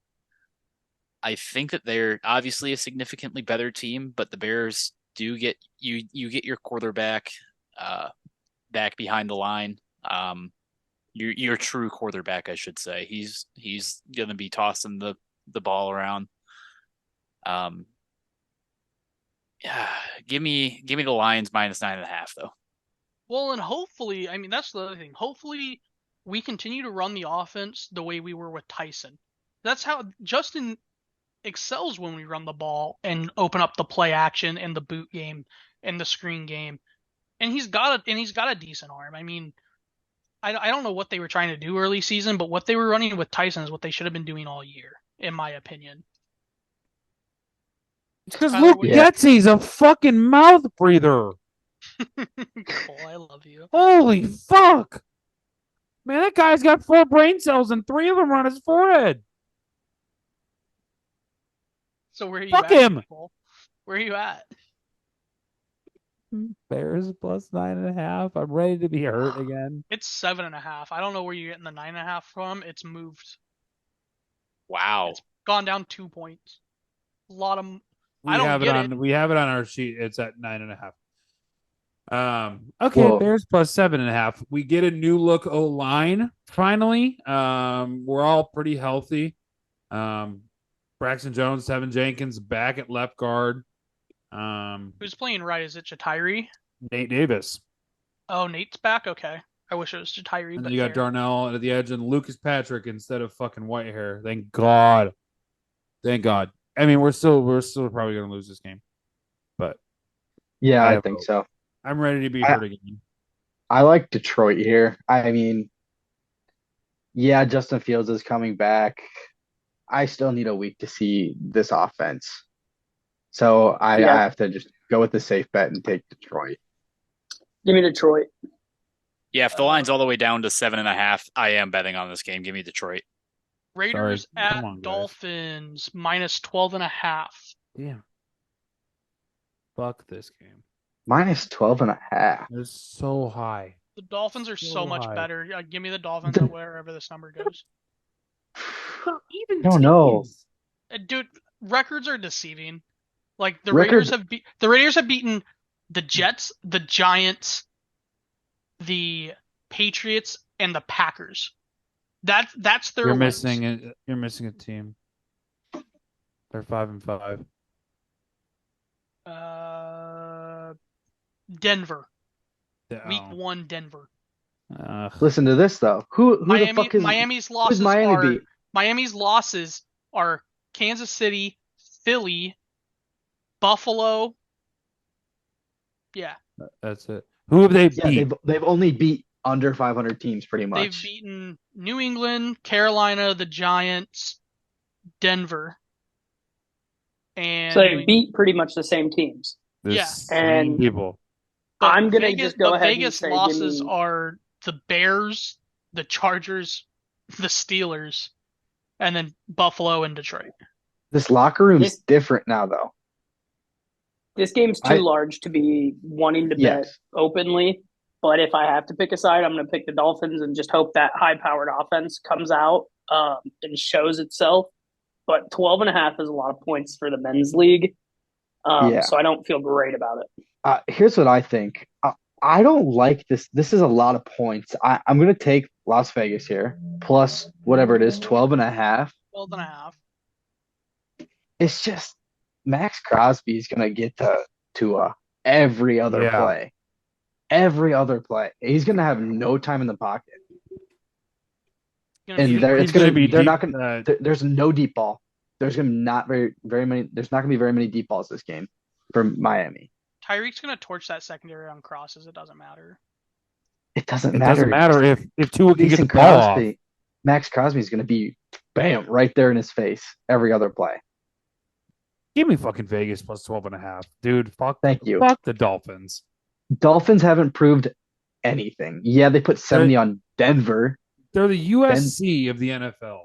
I think that they're obviously a significantly better team, but the Bears do get you get your quarterback back behind the line. Your true quarterback, I should say. He's going to be tossing the ball around. Yeah, give me the Lions minus 9.5 though. Well, and hopefully, I mean, that's the other thing. Hopefully, we continue to run the offense the way we were with Tyson. That's how Justin excels when we run the ball and open up the play action and the boot game and the screen game. And he's got a decent arm. I mean, I don't know what they were trying to do early season, but what they were running with Tyson is what they should have been doing all year, in my opinion. It's because Tyler, Luke what Getsy's a fucking mouth breather. Cole, I love you. Holy fuck. Man, that guy's got 4 brain cells and 3 of them are on his forehead. So where are you Fuck at, him. Cole? Where are you at? Bears plus 9.5. I'm ready to be hurt again. It's 7.5. I don't know where you're getting the 9.5 from. It's moved. Wow. It's gone down 2 points. A lot of. We I don't have it get on. it. We have it on our sheet. It's at 9.5. Okay, Whoa. Bears plus 7.5. We get a new look O line finally. We're all pretty healthy. Braxton Jones, Tevin Jenkins back at left guard. Who's playing right? Is it Jatiri? Nate Davis. Oh, Nate's back. Okay, I wish it was Jatiri, And but then you got fair. Darnell at the edge and Lucas Patrick instead of fucking white hair. Thank God. Thank God. I mean, we're still probably gonna lose this game, but Yeah, I I have think hope. so. I'm ready to be I, hurt again. I like Detroit here. I mean, yeah, Justin Fields is coming back. I still need a week to see this offense. So I Yeah, have to just go with the safe bet and take Detroit. give me Detroit. Yeah, if the line's all the way down to 7.5, I am betting on this game. Give me Detroit. Raiders Sorry. Come at on, guys. Dolphins minus 12.5. Damn. Fuck this game. Minus 12.5. It's so high. The Dolphins are so much high. better. Give me the Dolphins at wherever this number goes. Even I don't know. Dude, records are deceiving. Like the Record- Raiders have beaten the Jets, the Giants, the Patriots, and the Packers. That's their You're wins. missing a team. They're 5-5. Denver. Oh. Week 1, Denver. Listen to this though. Who the fuck is Miami's who's losses Miami are beat? Miami's losses are Kansas City, Philly, Buffalo. Yeah, That's it. Who have they Yeah, beat? they've only beat under 500 teams pretty they've much. beaten New England, Carolina, the Giants, Denver, and So they beat pretty much the same teams. The yeah. same And people. But I'm gonna Vegas, just go but ahead and Vegas say, losses give me, are the Bears, the Chargers, the Steelers, and then Buffalo and Detroit. This locker room's This- different now though. this game's too large to be wanting to bet Yes. openly. But if I have to pick a side, I'm going to pick the Dolphins and just hope that high-powered offense comes out and shows itself. But 12.5 is a lot of points for the men's league. Yeah. So I don't feel great about it. Here's what I think. I don't like this. This is a lot of points. I'm going to take Las Vegas here, plus whatever it is, 12.5. 12.5. It's just Max Crosby's going to get to Tua every other play. Every other play. He's going to have no time in the pocket. And they're not going to, there's no deep ball. There's going to not very many, there's not going to be very many deep balls this game for Miami. Tyreek's going to torch that secondary on crosses. It doesn't matter. It doesn't It matter. doesn't matter if Tua can get the Mason ball off. Crosby, Max Crosby is going to be bam right there in his face every other play. Give me fucking Vegas plus 12.5. Dude, Thank you. Fuck the Dolphins. Dolphins haven't proved anything. Yeah, they put 70 on Denver. They're the USC of the NFL.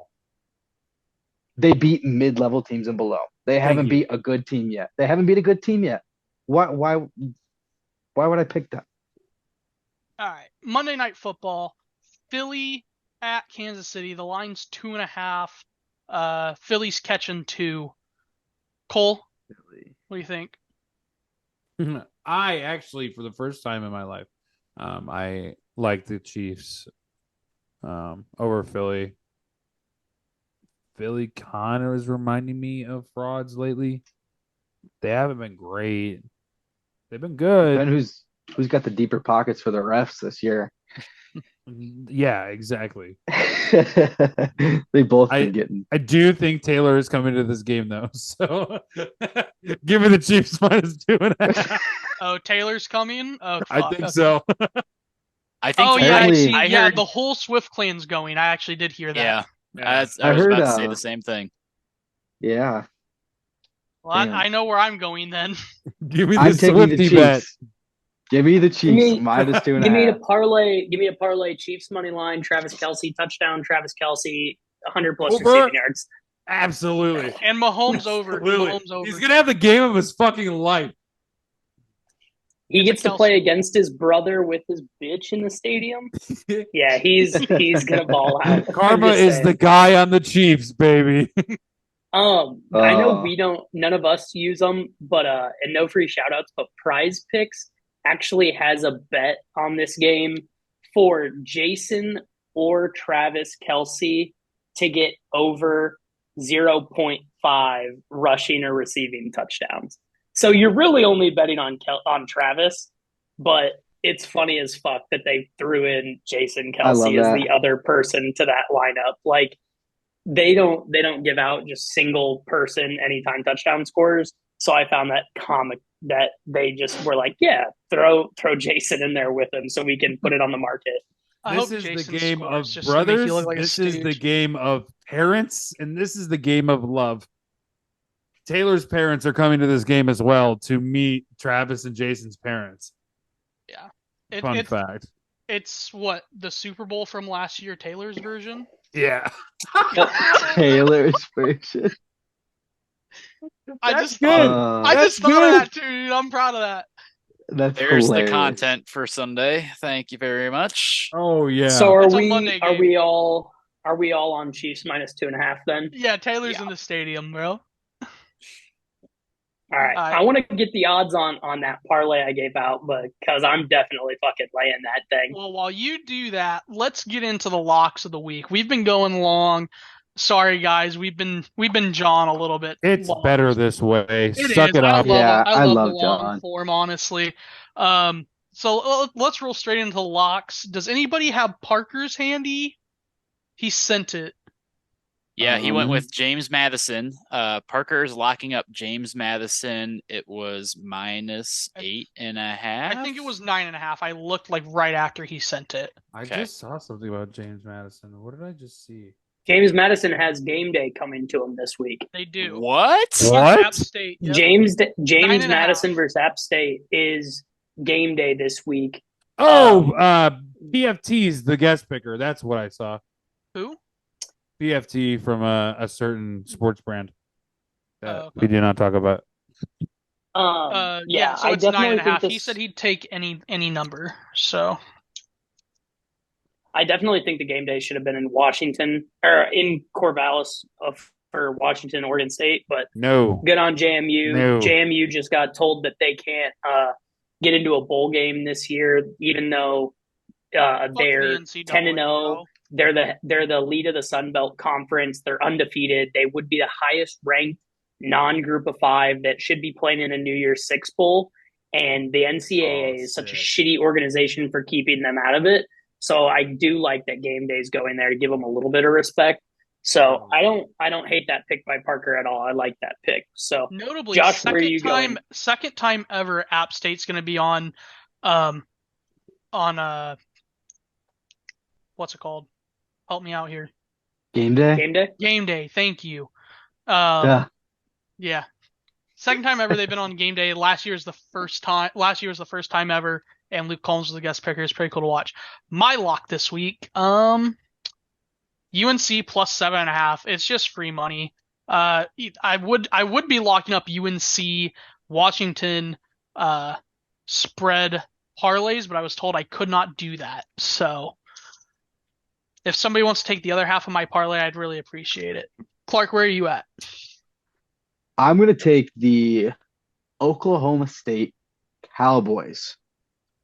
They beat mid-level teams and below. They haven't beat a good team yet. They haven't beat a good team yet. Why would I pick them? All right. Monday Night Football. Philly at Kansas City. The line's 2.5. Philly's catching 2. Cole, what do you think? I actually, for the first time in my life, I like the Chiefs over Philly. Philly kind of is reminding me of frauds lately. They haven't been great. They've been good. And who's got the deeper pockets for the refs this year? Yeah, exactly. They both been getting. I do think Taylor is coming to this game though, so give me the Chiefs minus 2.5. Oh, Taylor's coming. Oh, fuck. I think so. I think. Oh yeah, Apparently- I heard the whole Swift clan's going. I actually did hear that. Yeah, I was heard, about to say the same thing. Yeah. Well, I know where I'm going then. Give me I'm the taking the Swifty bet. Chiefs. Give me the Chiefs minus 2.5. Give me a parlay. Chiefs money line. Travis Kelce touchdown. Travis Kelce 100+ receiving yards. Absolutely. And Mahomes over. Absolutely. Mahomes over. He's gonna have the game of his fucking life. He gets to play against his brother with his bitch in the stadium. Yeah, he's gonna ball out. Karma is the guy on the Chiefs, baby. I know none of us use them, but and no free shout outs, but Prize Picks actually has a bet on this game for Jason or Travis Kelsey to get over 0.5 rushing or receiving touchdowns. So you're really only betting on Travis, but it's funny as fuck that they threw in Jason I love Kelsey as that. the other person to that lineup. Like they don't give out just single person anytime touchdown scores. So I found that comic that they just were like, yeah, throw Jason in there with him so we can put it on the market. I This hope is the Jason game scores of just to make you brothers. look like a This is the stooge. game of parents, and this is the game of love. Taylor's parents are coming to this game as well to meet Travis and Jason's parents. Yeah. Fun fact. It's what, the Super Bowl from last year, Taylor's version? Yeah. Taylor's version. I That's just good. I That's just thought of good. that too, dude. I'm proud of that. That's There's hilarious. the content for Sunday. Thank you very much. Oh yeah. So It's a Monday are game. we all on Chiefs minus 2.5 then? Yeah, Taylor's Yeah. in the stadium, bro. All right. All right. I want to get the odds on that parlay I gave out, but because I'm definitely fucking laying that thing. Well, while you do that, let's get into the locks of the week. We've been going long. Sorry, guys. We've been John a little bit. It's long. better this way. It Suck is. it I up. love Yeah, I I love the love long John. form, honestly. So let's roll straight into the locks. Does anybody have Parker's handy? He sent it. Yeah, he went Um, with James Madison. Parker's locking up James Madison. It was minus 8.5. I think it was 9.5. I looked like right after he sent it. I Okay. just saw something about James Madison. What did I just see? James Madison has game day coming to him this week. They do. What? Against What? App State. Yep. James 9.5. Madison versus App State is game day this week. Oh, BFT's the guest picker. That's what I saw. Who? BFT from a certain sports brand that Okay. we do not talk about. Yeah. So I it's definitely 9.5. think this. He said he'd take any number. So I definitely think the game day should have been in Washington or in Corvallis for Washington, Oregon State. But No. good on JMU. No. JMU just got told that they can't get into a bowl game this year, even though they're the NCAA, 10-0. yo. They're the lead of the Sun Belt Conference. They're undefeated. They would be the highest ranked non-group of 5 that should be playing in a New Year's Six bowl. And the NCAA is such a shitty organization for keeping them out of it. So I do like that game day's going there to give them a little bit of respect. So I don't hate that pick by Parker at all. I like that pick. So Notably, Josh, where are you going? second time ever App State's going to be on what's it called? Help me out here. game day. Game day. Game day. Thank you. Yeah. Yeah. Second time ever they've been on game day. Last year was the first time ever, and Luke Combs was the guest picker. It's pretty cool to watch. My lock this week, UNC plus 7.5. It's just free money. I would be locking up UNC Washington spread parlays, but I was told I could not do that. So if somebody wants to take the other half of my parlay, I'd really appreciate it. Clark, where are you at? I'm going to take the Oklahoma State Cowboys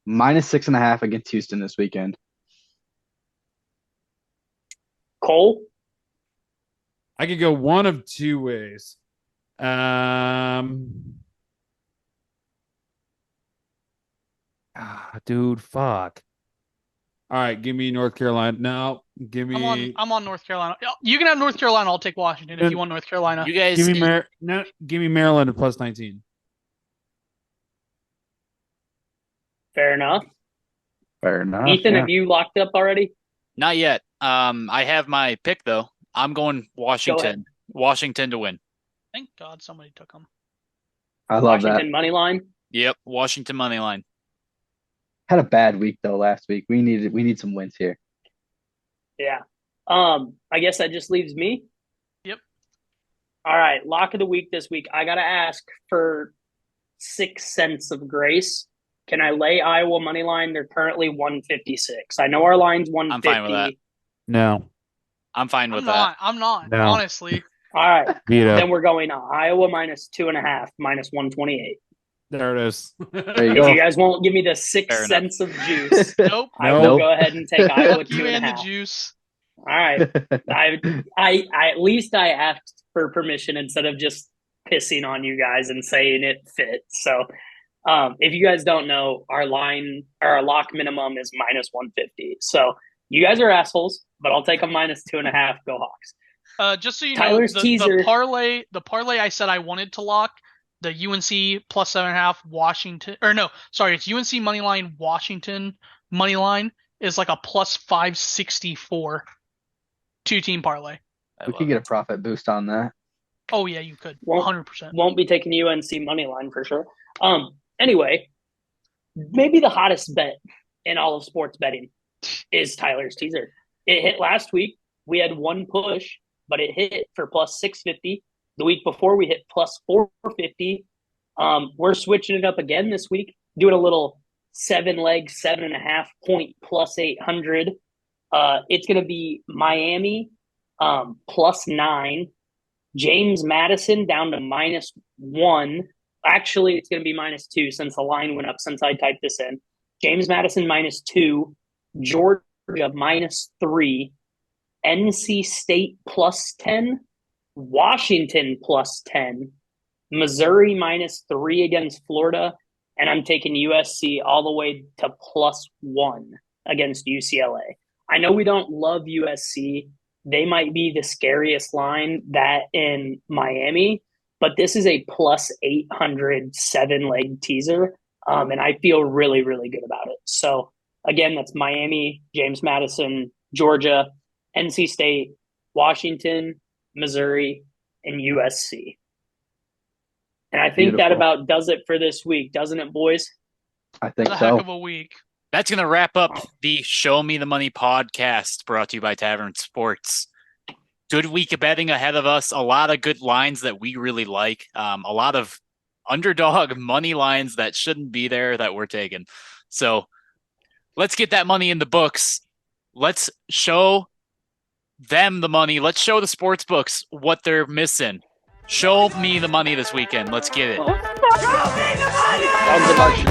minus 6.5 against Houston this weekend. Cole? I could go one of two ways. Dude, fuck. All right, give me North Carolina. No, give me. I'm on North Carolina. You can have North Carolina. I'll take Washington if you want North Carolina. You guys, Give me give me Maryland at plus 19. Fair enough. Fair enough. Ethan, yeah. have you locked up already? not yet. I have my pick though. I'm going Washington. Washington to win. Thank God somebody took them. I love Washington that. money line. Yep, Washington money line. Had a bad week though last week. We need some wins here. Yeah. I guess that just leaves me. Yep. All right, lock of the week this week. I gotta ask for 6 cents of grace. Can I lay Iowa money line? They're currently 156. I know our line's 150. I'm fine with that. No. I'm fine with I'm not. No. Honestly. All right. Veto. Then we're going Iowa minus 2.5, minus 128. There it is. There you If go. you guys won't give me the 6 Fair enough. cents of juice, Nope. I will Nope. go ahead and take Iowa Fuck you 2.5. and the juice. All right. I at least I asked for permission instead of just pissing on you guys and saying it fit. So if you guys don't know, our lock minimum is minus 150. So you guys are assholes, but I'll take a minus 2.5. Go Hawks. Just so you Tyler's know, teaser. the parlay I said I wanted to lock, the UNC plus 7.5 Washington, or no, sorry, it's UNC money line Washington money line is like a plus 564 2-team parlay. We could get a profit boost on that. Oh yeah, you could. Won't- 100%. Won't be taking UNC money line for sure. Anyway, maybe the hottest bet in all of sports betting is Tyler's teaser. It hit last week. We had one push, but it hit for plus 650. The week before we hit plus 450. We're switching it up again this week, doing a little 7-leg, 7.5 point plus 800. It's going to be Miami plus 9. James Madison down to minus 1. Actually, it's going to be minus 2 since the line went up since I typed this in. James Madison minus 2. Georgia minus 3. NC State plus 10. Washington plus 10. Missouri minus 3 against Florida. And I'm taking USC all the way to plus 1 against UCLA. I know we don't love USC. They might be the scariest line that in Miami, but this is a plus 800 7-leg teaser. And I feel really, really good about it. So again, that's Miami, James Madison, Georgia, NC State, Washington, Missouri, and USC. And I think that Beautiful. about does it for this week, doesn't it, boys? I think It's a heck so. of a week. That's going to wrap up the Show Me the Money podcast brought to you by Tavern Sports. Good week of betting ahead of us. A lot of good lines that we really like. A lot of underdog money lines that shouldn't be there that we're taking. So let's get that money in the books. Let's show them the money. Let's show the sports books what they're missing. Show me the money this weekend. Let's get it. Show me the money! Sounds like